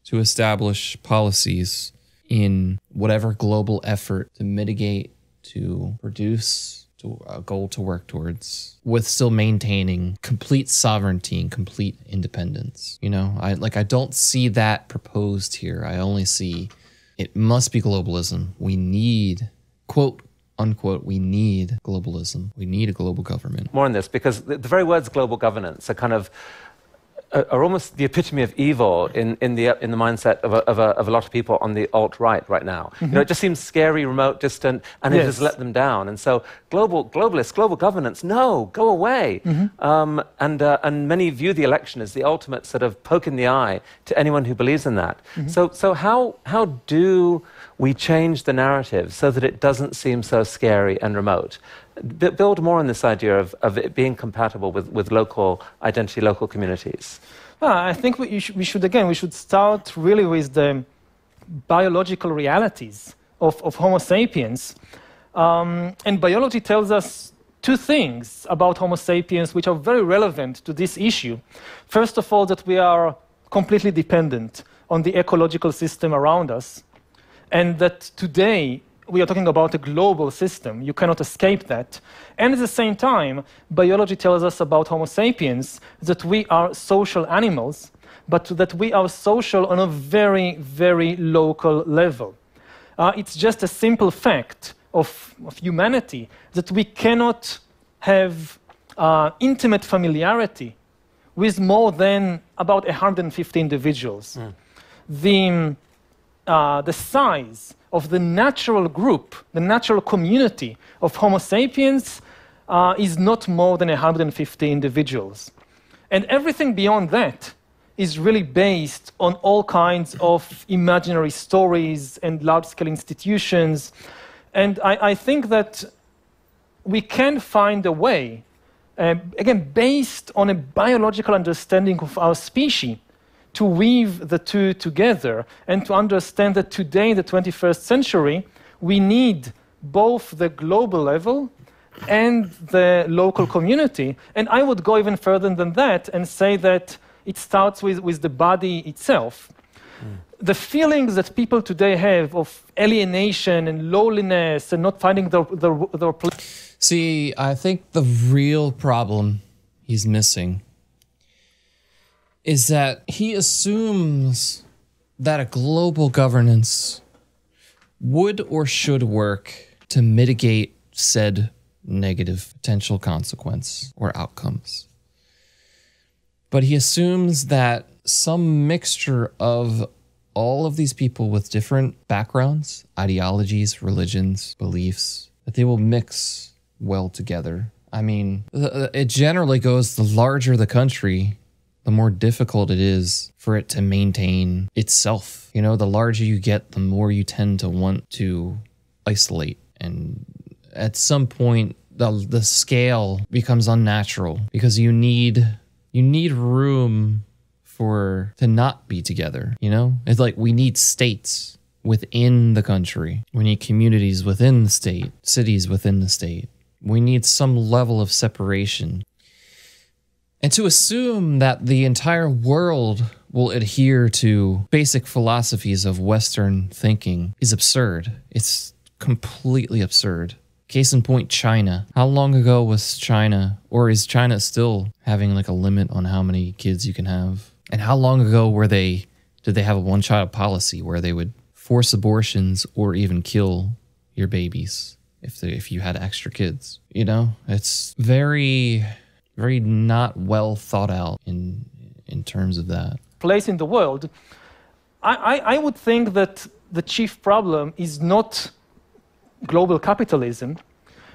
to establish policies in whatever global effort to mitigate, to produce, to a goal to work towards, with still maintaining complete sovereignty and complete independence. You know, I don't see that proposed here. I only see it must be globalism. We need, quote, unquote, we need globalism. We need a global government. More on this, because the very words global governance are kind of are almost the epitome of evil in the mindset of a lot of people on the alt-right right now. You know, it just seems scary, remote, distant, and it has let them down. And so globalists, global governance, no, go away. And many view the election as the ultimate sort of poke in the eye to anyone who believes in that. So how do we change the narrative so that it doesn't seem so scary and remote? Build more on this idea of it being compatible with local identity, local communities. Well, I think we should start really with the biological realities of Homo sapiens. And biology tells us two things about Homo sapiens which are very relevant to this issue. First of all, that we are completely dependent on the ecological system around us, and that today we are talking about a global system. You cannot escape that. And at the same time, biology tells us about Homo sapiens that we are social animals, but that we are social on a very, very local level. It's just a simple fact of humanity that we cannot have intimate familiarity with more than about 150 individuals. The size of the natural group, the natural community of Homo sapiens is not more than 150 individuals. And everything beyond that is really based on all kinds of imaginary stories and large-scale institutions. And I think that we can find a way, again, based on a biological understanding of our species, to weave the two together and to understand that today, in the 21st century, we need both the global level and the local community. And I would go even further than that and say that it starts with the body itself. The feelings that people today have of alienation and loneliness and not finding their place. See, I think the real problem he's missing is that he assumes that a global governance would or should work to mitigate said negative potential consequence or outcomes. But he assumes that some mixture of all of these people with different backgrounds, ideologies, religions, beliefs, that they will mix well together. I mean, it generally goes, the larger the country, the more difficult it is for it to maintain itself. You know, the larger you get, the more you tend to want to isolate. And at some point, the scale becomes unnatural because you need room to not be together, you know? It's like we need states within the country. We need communities within the state, cities within the state. We need some level of separation. And to assume that the entire world will adhere to basic philosophies of Western thinking is absurd. It's completely absurd. Case in point, China. How long ago was China, or is China still having like a limit on how many kids you can have? And how long ago did they have a one-child policy where they would force abortions or even kill your babies if you had extra kids? You know, it's very, very not well thought out in terms of that. Place in the world, I would think that the chief problem is not global capitalism,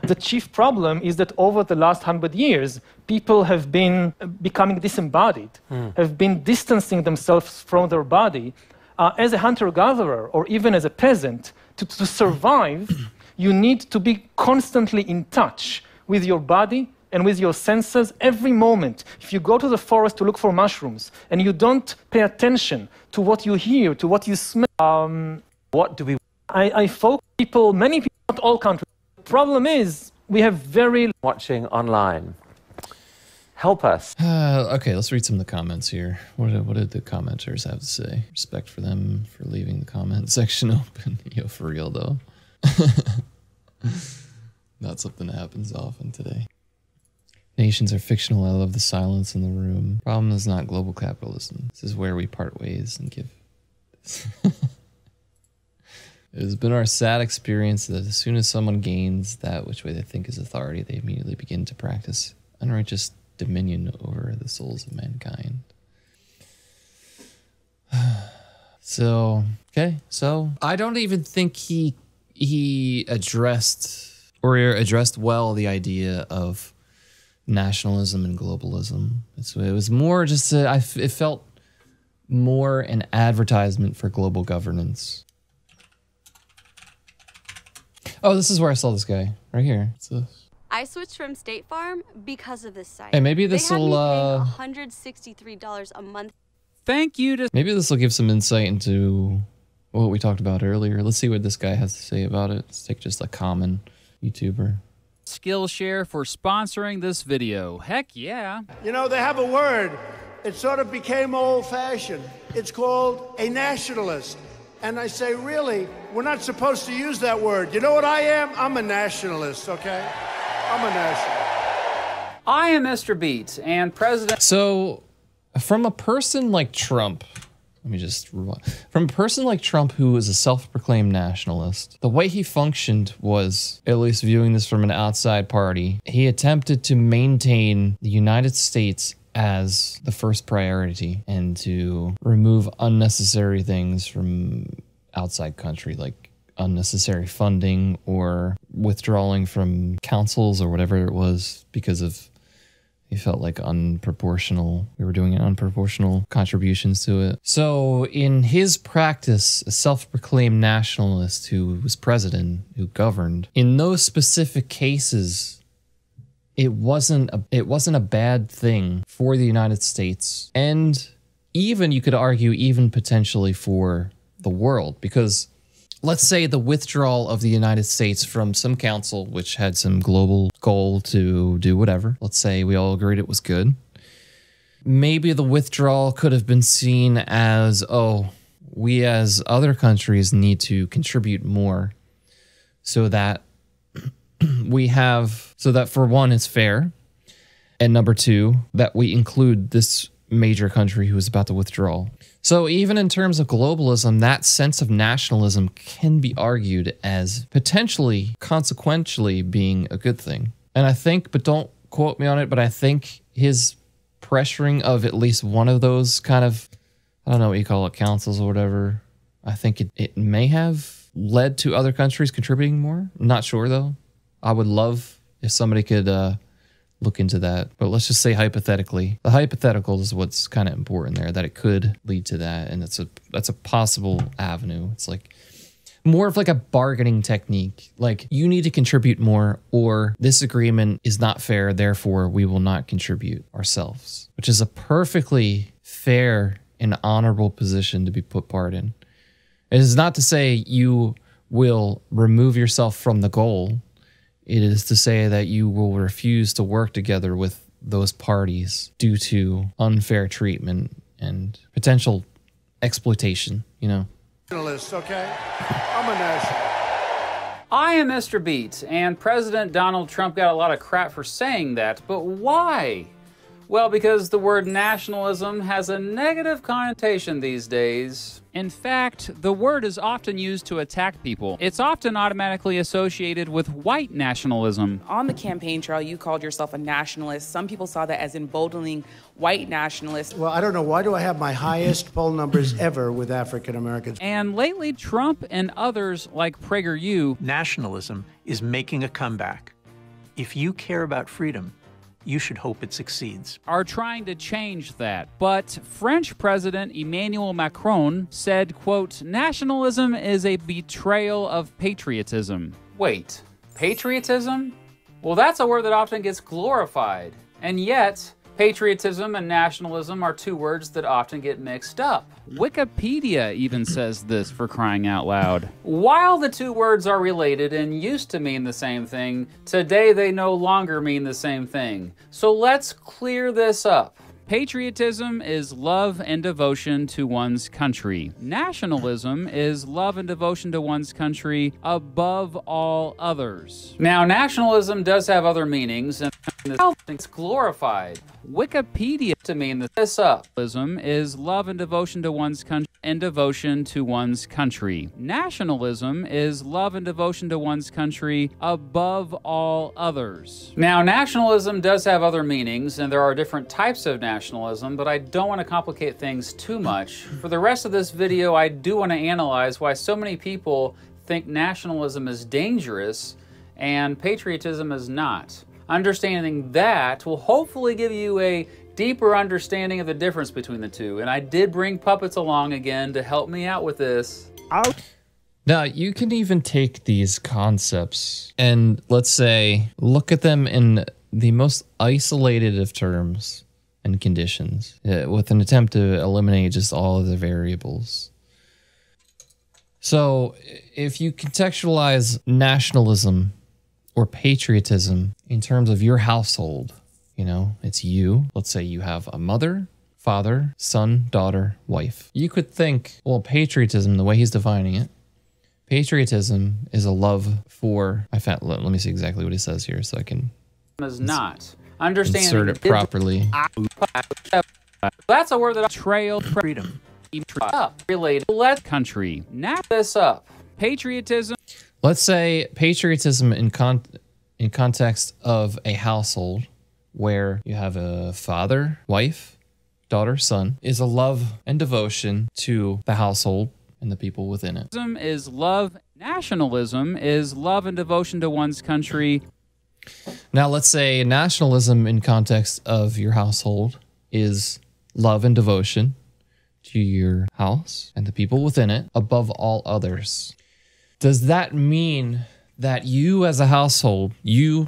The chief problem is that over the last 100 years, people have been becoming disembodied, have been distancing themselves from their body. As a hunter-gatherer, or even as a peasant, to survive, you need to be constantly in touch with your body and with your senses every moment. If you go to the forest to look for mushrooms and you don't pay attention to what you hear, to what you smell, what do we... I focus people, many people, not all countries. The problem is we have very... Watching online. Help us. Okay, let's read some of the comments here. What did the commenters have to say? Respect for them for leaving the comment section open. Yo, for real though. Not something that happens often today. Nations are fictional. I love the silence in the room. Problem is not global capitalism. This is where we part ways and give. It has been our sad experience that as soon as someone gains that which way they think is authority, they immediately begin to practice unrighteous dominion over the souls of mankind. So, okay, so I don't even think he addressed well the idea of nationalism and globalism. It was more just it felt more an advertisement for global governance. Oh, this is where I saw this guy right here. It's I switched from State Farm because of this site. Hey, maybe this will $163 a month. Thank you to... Maybe this will give some insight into what we talked about earlier. Let's see what this guy has to say about it. Let's take just a common YouTuber. Skillshare for sponsoring this video. Heck yeah. You know, they have a word. It sort of became old-fashioned. It's called a nationalist. And I say, really, we're not supposed to use that word. You know what I am? I'm a nationalist, okay? I'm a nationalist. I am Mr. Beat, and President... So, from a person like Trump, let me just rewind. From a person like Trump, who is a self-proclaimed nationalist, the way he functioned was, at least viewing this from an outside party, he attempted to maintain the United States as the first priority and to remove unnecessary things from outside country, like unnecessary funding or withdrawing from councils or whatever it was because of he felt like unproportional. We were doing unproportional contributions to it. So in his practice, a self-proclaimed nationalist who was president, who governed, in those specific cases, it wasn't a bad thing for the United States, and even, you could argue, even potentially for the world, because let's say the withdrawal of the United States from some council, which had some global goal to do whatever, let's say we all agreed it was good. Maybe the withdrawal could have been seen as, oh, we as other countries need to contribute more so that so that for one, it's fair, and number two, that we include this major country who is about to withdraw. So even in terms of globalism, that sense of nationalism can be argued as potentially, consequentially being a good thing. And I think, but don't quote me on it, but I think his pressuring of at least one of those kind of, I don't know what you call it, councils or whatever, I think it may have led to other countries contributing more. I'm not sure though. I would love if somebody could look into that. But let's just say hypothetically. The hypothetical is what's kind of important there, that it could lead to that. And that's a possible avenue. It's like more of like a bargaining technique. Like, you need to contribute more, or this agreement is not fair, therefore we will not contribute ourselves. Which is a perfectly fair and honorable position to be put part in. It is not to say you will remove yourself from the goal. It is to say that you will refuse to work together with those parties due to unfair treatment and potential exploitation, you know? Nationalist, okay? I'm a nationalist. I am Mr. Beat, and President Donald Trump got a lot of crap for saying that, but why? Well, because the word nationalism has a negative connotation these days. In fact, the word is often used to attack people. It's often automatically associated with white nationalism. On the campaign trail, you called yourself a nationalist. Some people saw that as emboldening white nationalists. Well, I don't know. Why do I have my highest poll numbers ever with African Americans? And lately, Trump and others like PragerU, nationalism is making a comeback. If you care about freedom, you should hope it succeeds. Are trying to change that. But French President Emmanuel Macron said, quote, nationalism is a betrayal of patriotism. Wait, patriotism? Well, that's a word that often gets glorified. And yet, patriotism and nationalism are two words that often get mixed up. Wikipedia even says this, for crying out loud. While the two words are related and used to mean the same thing, today they no longer mean the same thing. So let's clear this up. Patriotism is love and devotion to one's country. Nationalism is love and devotion to one's country above all others. Now, nationalism does have other meanings, and it's glorified. Wikipedia to mean this up. Nationalism is love and devotion to one's country and devotion to one's country. Nationalism is love and devotion to one's country above all others. Now, nationalism does have other meanings, and there are different types of nationalism, but I don't want to complicate things too much. For the rest of this video, I do want to analyze why so many people think nationalism is dangerous and patriotism is not. Understanding that will hopefully give you a deeper understanding of the difference between the two. And I did bring puppets along again to help me out with this. Now, you can even take these concepts and, let's say, look at them in the most isolated of terms and conditions, with an attempt to eliminate just all of the variables. So, if you contextualize nationalism or patriotism in terms of your household, you know, it's you. Let's say you have a mother, father, son, daughter, wife. You could think, well, patriotism, the way he's defining it, patriotism is a love for, let me see exactly what he says here so I can is not. Understanding insert it properly. That's a word that trail freedom. Related. Let country. Nap this up. Patriotism. Let's say patriotism in context of a household where you have a father, wife, daughter, son, is a love and devotion to the household and the people within it. Is love. Nationalism is love and devotion to one's country. Now, let's say nationalism in context of your household is love and devotion to your house and the people within it above all others. Does that mean that you as a household, you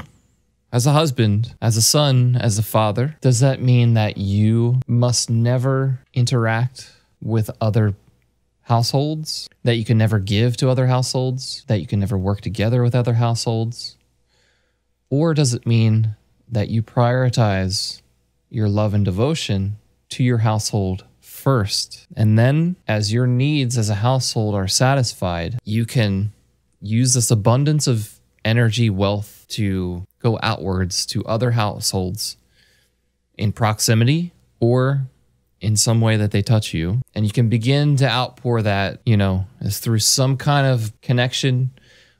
as a husband, as a son, as a father, does that mean that you must never interact with other households? That you can never give to other households? That you can never work together with other households? Or does it mean that you prioritize your love and devotion to your household first? And then, as your needs as a household are satisfied, you can use this abundance of energy, wealth to go outwards to other households in proximity or in some way that they touch you. And you can begin to outpour that, you know, as through some kind of connection,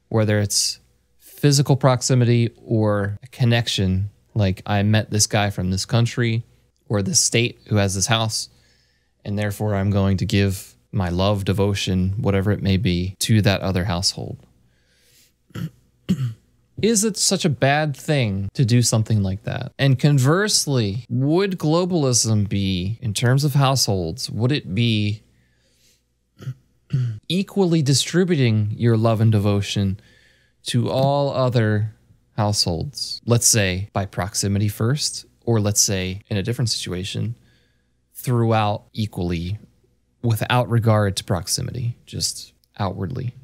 whether it's physical proximity or a connection, like I met this guy from this country or this state who has this house, and therefore I'm going to give my love, devotion, whatever it may be, to that other household. Is it such a bad thing to do something like that? And conversely, would globalism be, in terms of households, would it be equally distributing your love and devotion to all other households? Let's say by proximity first, or let's say in a different situation, throughout equally, without regard to proximity, just outwardly.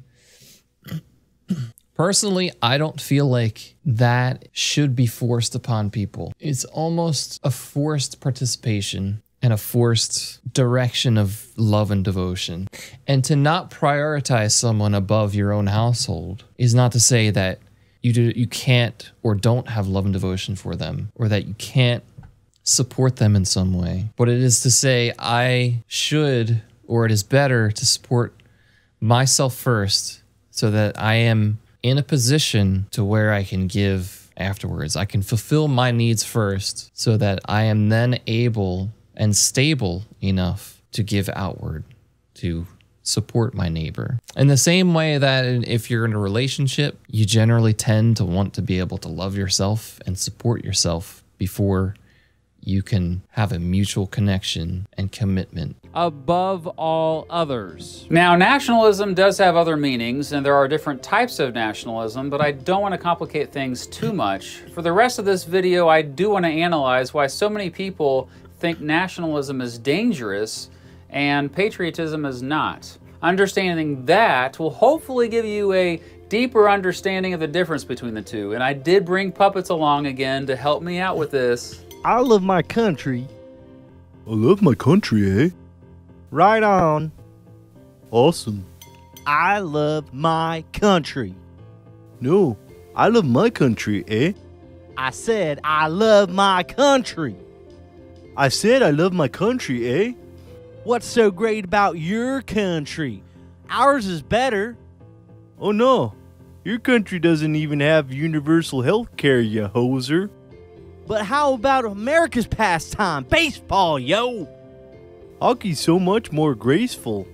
Personally, I don't feel like that should be forced upon people. It's almost a forced participation and a forced direction of love and devotion. And to not prioritize someone above your own household is not to say that you can't or don't have love and devotion for them, or that you can't support them in some way. But it is to say I should, or it is better to support myself first so that I am in a position to where I can give afterwards. I can fulfill my needs first so that I am then able and stable enough to give outward to support my neighbor. In the same way that if you're in a relationship, you generally tend to want to be able to love yourself and support yourself before you can have a mutual connection and commitment. Above all others. Now, nationalism does have other meanings, and there are different types of nationalism, but I don't want to complicate things too much. For the rest of this video, I do want to analyze why so many people think nationalism is dangerous and patriotism is not. Understanding that will hopefully give you a deeper understanding of the difference between the two. And I did bring puppets along again to help me out with this. I love my country. I love my country, eh? Right on. Awesome. I love my country. No, I love my country, eh? I said I love my country. I said I love my country, eh? What's so great about your country? Ours is better. Oh no, your country doesn't even have universal health care, you hoser. But how about America's pastime, baseball, yo? Hockey's so much more graceful.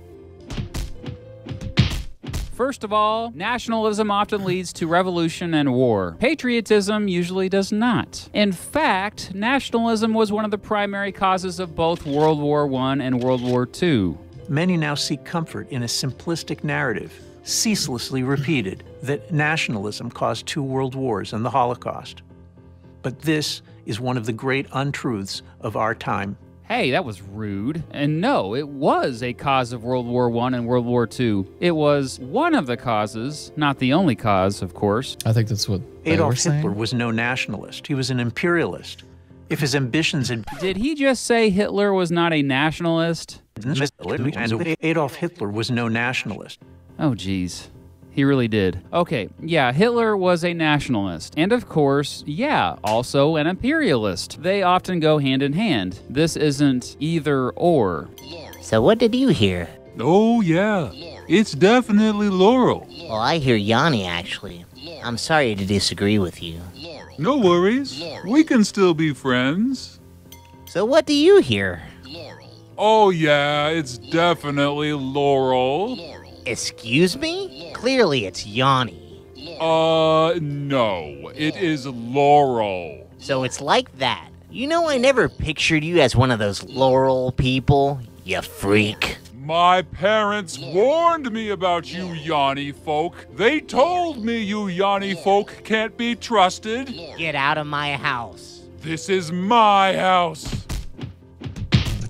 First of all, nationalism often leads to revolution and war. Patriotism usually does not. In fact, nationalism was one of the primary causes of both World War I and World War II. Many now seek comfort in a simplistic narrative, ceaselessly repeated, that nationalism caused 2 world wars and the Holocaust. But this is one of the great untruths of our time. Hey, that was rude. And no, it was a cause of World War I and World War II. It was one of the causes, not the only cause, of course. I think that's what Adolf Hitler was no nationalist. He was an imperialist. If his ambitions had... Did he just say Hitler was not a nationalist? Adolf Hitler was no nationalist. Oh, geez. He really did. Okay, yeah, Hitler was a nationalist. And of course, yeah, also an imperialist. They often go hand in hand. This isn't either or. So what did you hear? Oh, yeah. It's definitely Laurel. Well, I hear Yanni, actually. I'm sorry to disagree with you. No worries. We can still be friends. So what do you hear? Oh, yeah, it's definitely Laurel. Excuse me? Clearly it's Yanni. No. It is Laurel. So it's like that. You know, I never pictured you as one of those Laurel people, you freak. My parents warned me about you Yanni folk. They told me you Yanni folk can't be trusted. Get out of my house. This is my house.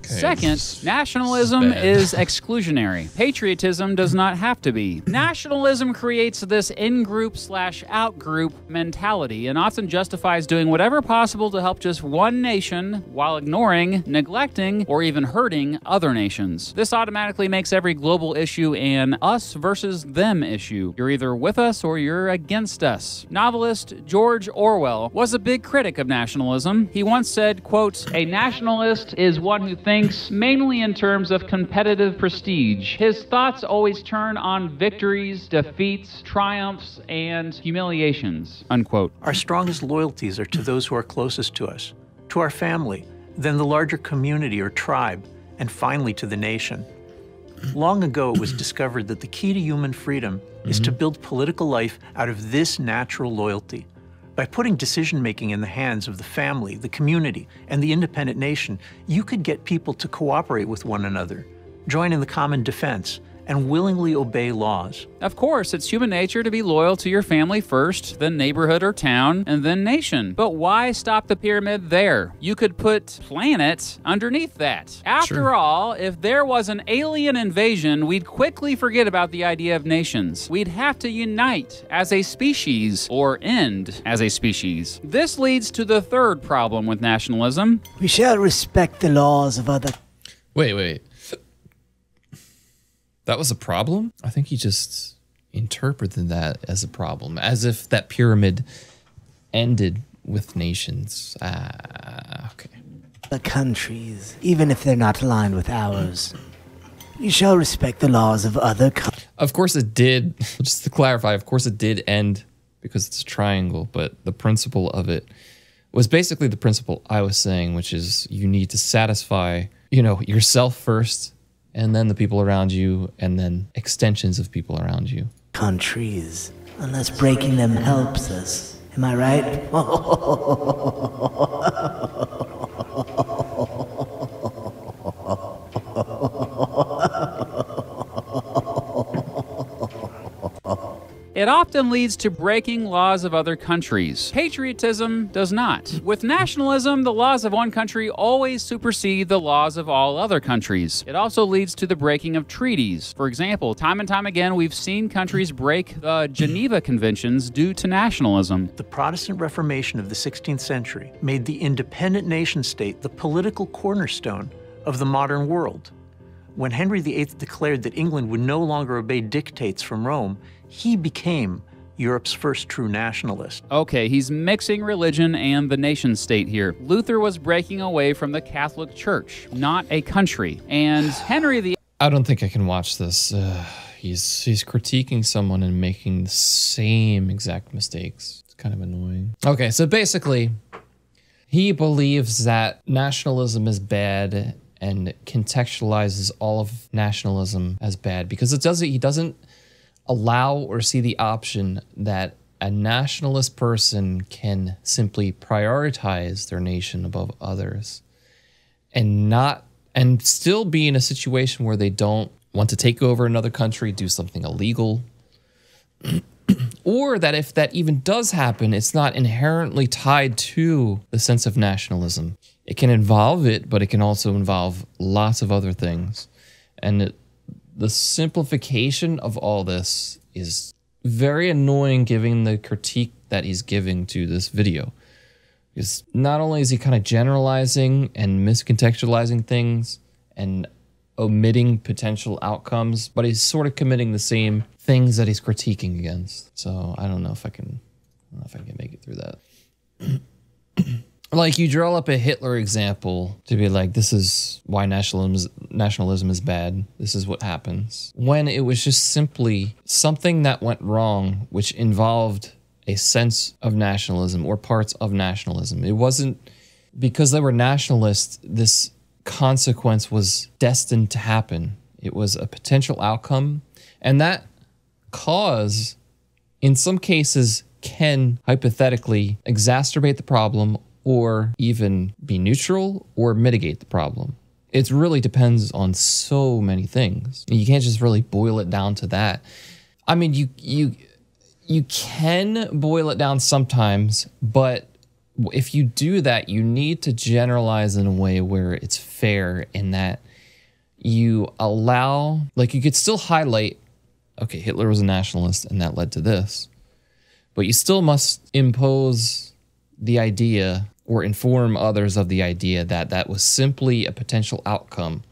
Second, nationalism is exclusionary. Patriotism does not have to be. Nationalism creates this in-group/out-group mentality and often justifies doing whatever possible to help just one nation while ignoring, neglecting, or even hurting other nations. This automatically makes every global issue an us versus them issue. You're either with us or you're against us. Novelist George Orwell was a big critic of nationalism. He once said, quote, "A nationalist is one who thinks mainly in terms of competitive prestige. His thoughts always turn on victories, defeats, triumphs, and humiliations," unquote. Our strongest loyalties are to those who are closest to us, to our family, then the larger community or tribe, and finally to the nation. Long ago, it was discovered that the key to human freedom is to build political life out of this natural loyalty. By putting decision-making in the hands of the family, the community, and the independent nation, you could get people to cooperate with one another, join in the common defense, and willingly obey laws. Of course, it's human nature to be loyal to your family first, then neighborhood or town, and then nation. But why stop the pyramid there? You could put planet underneath that. After all, if there was an alien invasion, we'd quickly forget about the idea of nations. We'd have to unite as a species or end as a species. This leads to the third problem with nationalism. We shall respect the laws of other... Wait. That was a problem? I think he just interpreted that as a problem, as if that pyramid ended with nations. Okay. The countries, even if they're not aligned with ours. You shall respect the laws of other countries. Of course it did, just to clarify, of course it did end because it's a triangle, but the principle of it was basically the principle I was saying, which is you need to satisfy, yourself first, and then the people around you, and then extensions of people around you. Countries, unless breaking them helps us. Am I right? It often leads to breaking laws of other countries. Patriotism does not. With nationalism, the laws of one country always supersede the laws of all other countries. It also leads to the breaking of treaties. For example, time and time again, we've seen countries break the Geneva Conventions due to nationalism. The Protestant Reformation of the 16th century made the independent nation-state the political cornerstone of the modern world. When Henry VIII declared that England would no longer obey dictates from Rome, he became Europe's first true nationalist. Okay, he's mixing religion and the nation state here. Luther was breaking away from the Catholic Church, not a country. And Henry VIII... I don't think I can watch this. He's critiquing someone and making the same exact mistakes. It's kind of annoying. Okay, so basically, he believes that nationalism is bad and contextualizes all of nationalism as bad because he doesn't allow or see the option that a nationalist person can simply prioritize their nation above others and still be in a situation where they don't want to take over another country, do something illegal, or that if that even does happen, it's not inherently tied to the sense of nationalism. It can involve it, but it can also involve lots of other things. And the simplification of all this is very annoying given the critique that he's giving to this video. Because not only is he kind of generalizing and miscontextualizing things and omitting potential outcomes, but he's sort of committing the same things that he's critiquing against. So I don't know if I can make it through that. Like, you draw up a Hitler example to be like, this is why nationalism is bad. This is what happens. When it was just simply something that went wrong, which involved a sense of nationalism or parts of nationalism. It wasn't because they were nationalists, this consequence was destined to happen. It was a potential outcome. And that cause, in some cases, can hypothetically exacerbate the problem or even be neutral or mitigate the problem. It really depends on so many things. You can't just really boil it down to that. I mean, you can boil it down sometimes, but if you do that, you need to generalize in a way where it's fair in that you allow, like, you could still highlight, okay, Hitler was a nationalist and that led to this, but you still must impose the idea or inform others of the idea that that was simply a potential outcome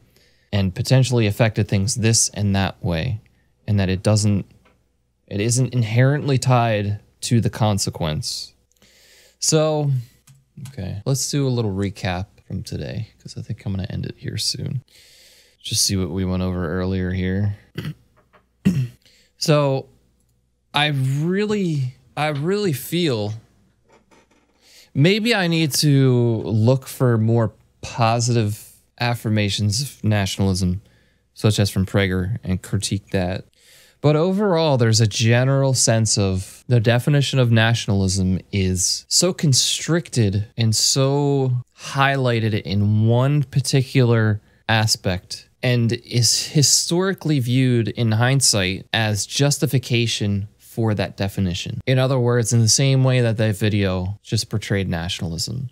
and potentially affected things this and that way, and that it isn't inherently tied to the consequence. So, okay, let's do a little recap from today, because I think I'm going to end it here soon. Just see what we went over earlier here. So, I really feel maybe I need to look for more positive affirmations of nationalism, such as from Prager, and critique that. But overall, there's a general sense of the definition of nationalism is so constricted and so highlighted in one particular aspect, and is historically viewed in hindsight as justification for that definition. In other words, in the same way that that video just portrayed nationalism,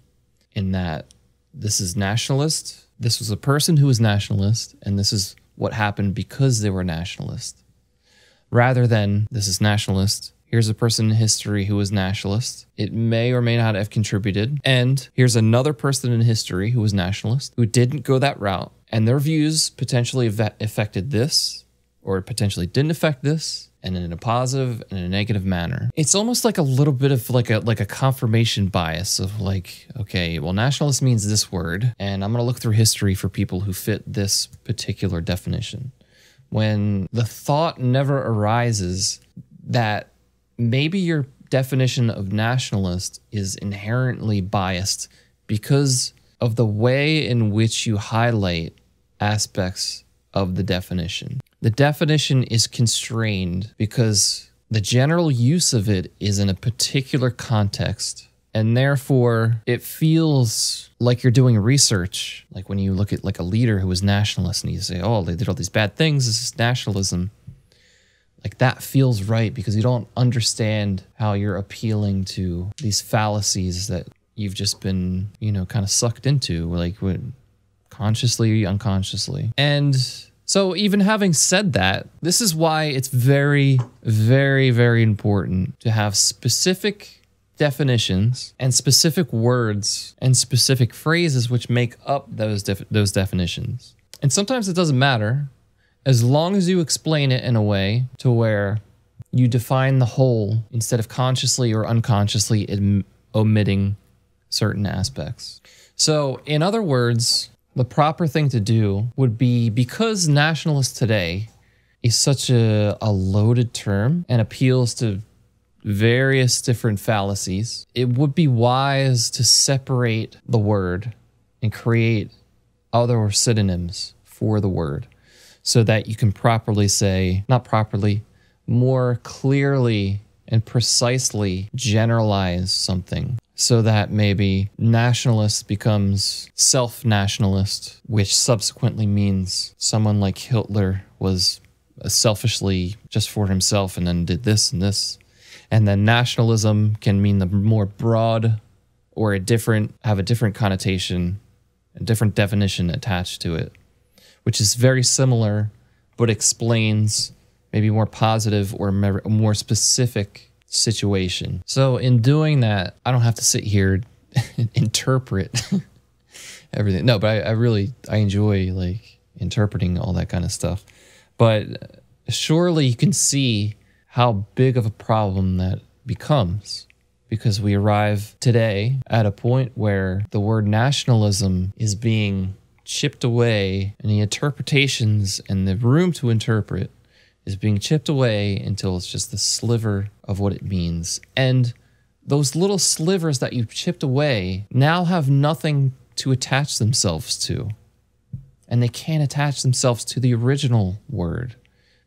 in that this is nationalist, this was a person who was nationalist, and this is what happened because they were nationalist. Rather than, this is nationalist, here's a person in history who was nationalist, it may or may not have contributed, and here's another person in history who was nationalist, who didn't go that route, and their views potentially affected this, or potentially didn't affect this, and in a positive and a negative manner. It's almost like a little bit of like a confirmation bias of like, okay, well, nationalist means this word, and I'm gonna look through history for people who fit this particular definition. When the thought never arises that maybe your definition of nationalist is inherently biased because of the way in which you highlight aspects of the definition. The definition is constrained because the general use of it is in a particular context, and therefore it feels like you're doing research. Like when you look at like a leader who was nationalist and you say, oh, they did all these bad things, this is nationalism. Like that feels right because you don't understand how you're appealing to these fallacies that you've just been, you know, kind of sucked into, like consciously or unconsciously. And so even having said that, this is why it's very, very, very important to have specific definitions and specific words and specific phrases which make up those definitions. And sometimes it doesn't matter, as long as you explain it in a way to where you define the whole instead of consciously or unconsciously omitting certain aspects. So in other words, the proper thing to do would be, because nationalist today is such a loaded term and appeals to various different fallacies, it would be wise to separate the word and create other synonyms for the word so that you can properly say, not properly, more clearly and precisely generalize something, so that maybe nationalist becomes self-nationalist, which subsequently means someone like Hitler was selfishly just for himself and then did this and this. And then nationalism can mean the more broad or have a different connotation, a different definition attached to it, which is very similar, but explains maybe more positive or more specific situation. So in doing that, I don't have to sit here and interpret everything. No, but I enjoy like interpreting all that kind of stuff. But surely you can see how big of a problem that becomes, because we arrive today at a point where the word nationalism is being chipped away and the interpretations and the room to interpret is being chipped away until it's just the sliver of what it means. And those little slivers that you've chipped away now have nothing to attach themselves to. And they can't attach themselves to the original word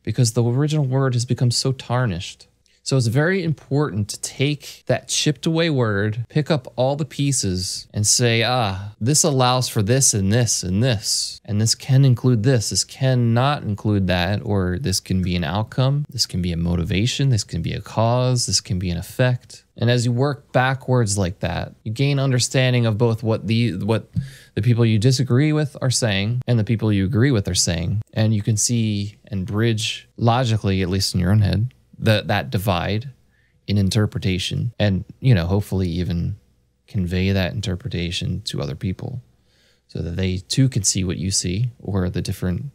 because the original word has become so tarnished. So it's very important to take that chipped away word, pick up all the pieces and say, this allows for this and this and this. And this can include this. This cannot include that. Or this can be an outcome. This can be a motivation. This can be a cause. This can be an effect. And as you work backwards like that, you gain understanding of both what the people you disagree with are saying and the people you agree with are saying. And you can see and bridge logically, at least in your own head, that divide in interpretation, and, you know, hopefully even convey that interpretation to other people so that they too can see what you see or the different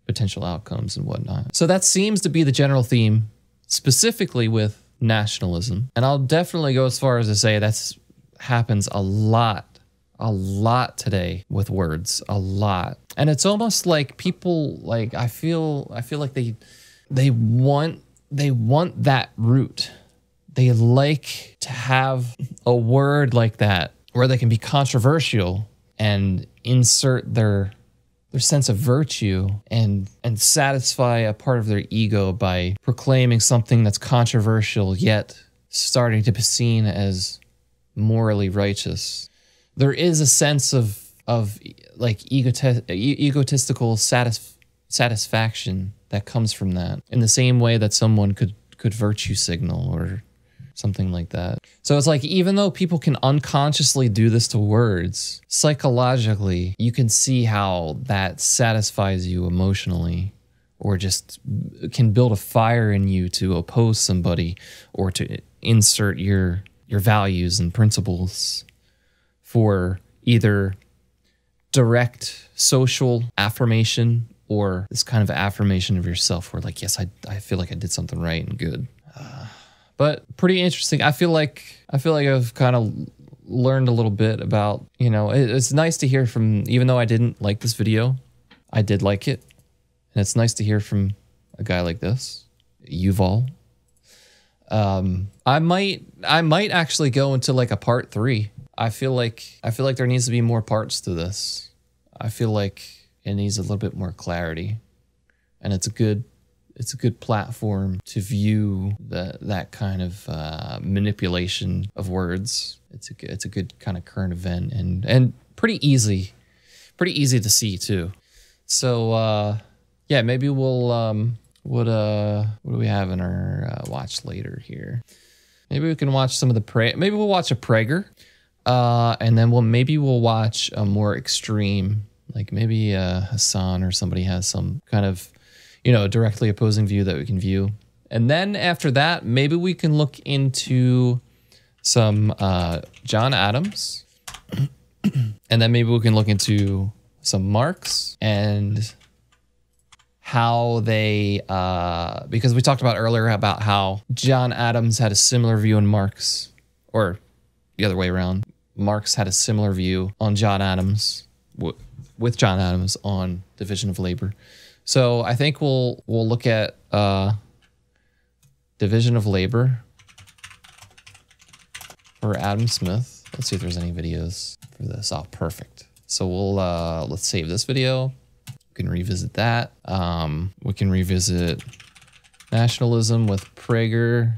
potential outcomes and whatnot. So that seems to be the general theme, specifically with nationalism. And I'll definitely go as far as to say that's happens a lot today with words, a lot. And it's almost like people, like, I feel like they want that root. They like to have a word like that where they can be controversial and insert their sense of virtue and satisfy a part of their ego by proclaiming something that's controversial yet starting to be seen as morally righteous. There is a sense of like egotistical satisfaction that comes from that, in the same way that someone could virtue signal or something like that. So it's like, even though people can unconsciously do this to words, psychologically, you can see how that satisfies you emotionally, or just can build a fire in you to oppose somebody or to insert your values and principles for either direct social affirmation or this kind of affirmation of yourself where, like, yes, I feel like I did something right and good. But pretty interesting. I feel like I've kind of learned a little bit about, you know, it's nice to hear from, even though I didn't like this video, I did like it. And it's nice to hear from a guy like this, Yuval. I might actually go into like a part 3. I feel like there needs to be more parts to this. I feel like It needs a little bit more clarity, and it's a good platform to view that kind of manipulation of words. It's a good kind of current event, and pretty easy to see too. So yeah, maybe we'll what do we have in our watch later here? Maybe we can watch some of the maybe we'll watch a Prager, and then we'll watch a more extreme, like maybe Hassan or somebody has some kind of, you know, directly opposing view that we can view. And then after that, maybe we can look into some John Adams, and then maybe we can look into some Marx and how they, because we talked about earlier about how John Adams had a similar view on Marx, or the other way around. Marx had a similar view on John Adams, with John Adams on division of labor. So I think we'll look at division of labor for Adam Smith. Let's see if there's any videos for this. Oh, perfect. So we'll let's save this video. We can revisit that. We can revisit nationalism with PragerU.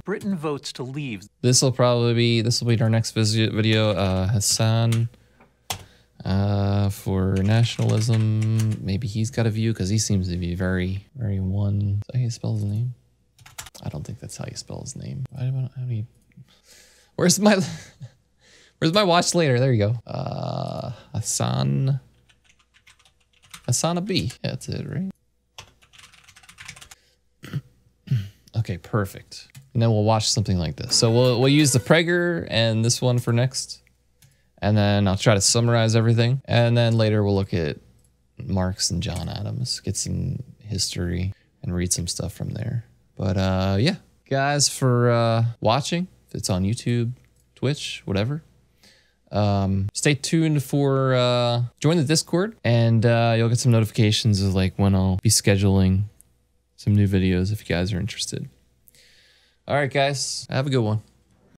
Britain votes to leave. This will be our next video. Hassan for nationalism. Maybe he's got a view because he seems to be very one. Is that how you spell his name? I don't think that's how you spell his name. I don't have any. Where's my watch later? There you go. Hassan B. Yeah, that's it, right? Okay, perfect. And then we'll watch something like this. So we'll use the Prager and this one for next. And then I'll try to summarize everything. And then later we'll look at Marx and John Adams, get some history and read some stuff from there. But yeah, guys, for watching, if it's on YouTube, Twitch, whatever. Stay tuned for join the Discord, and you'll get some notifications of like when I'll be scheduling some new videos if you guys are interested. All right, guys, have a good one.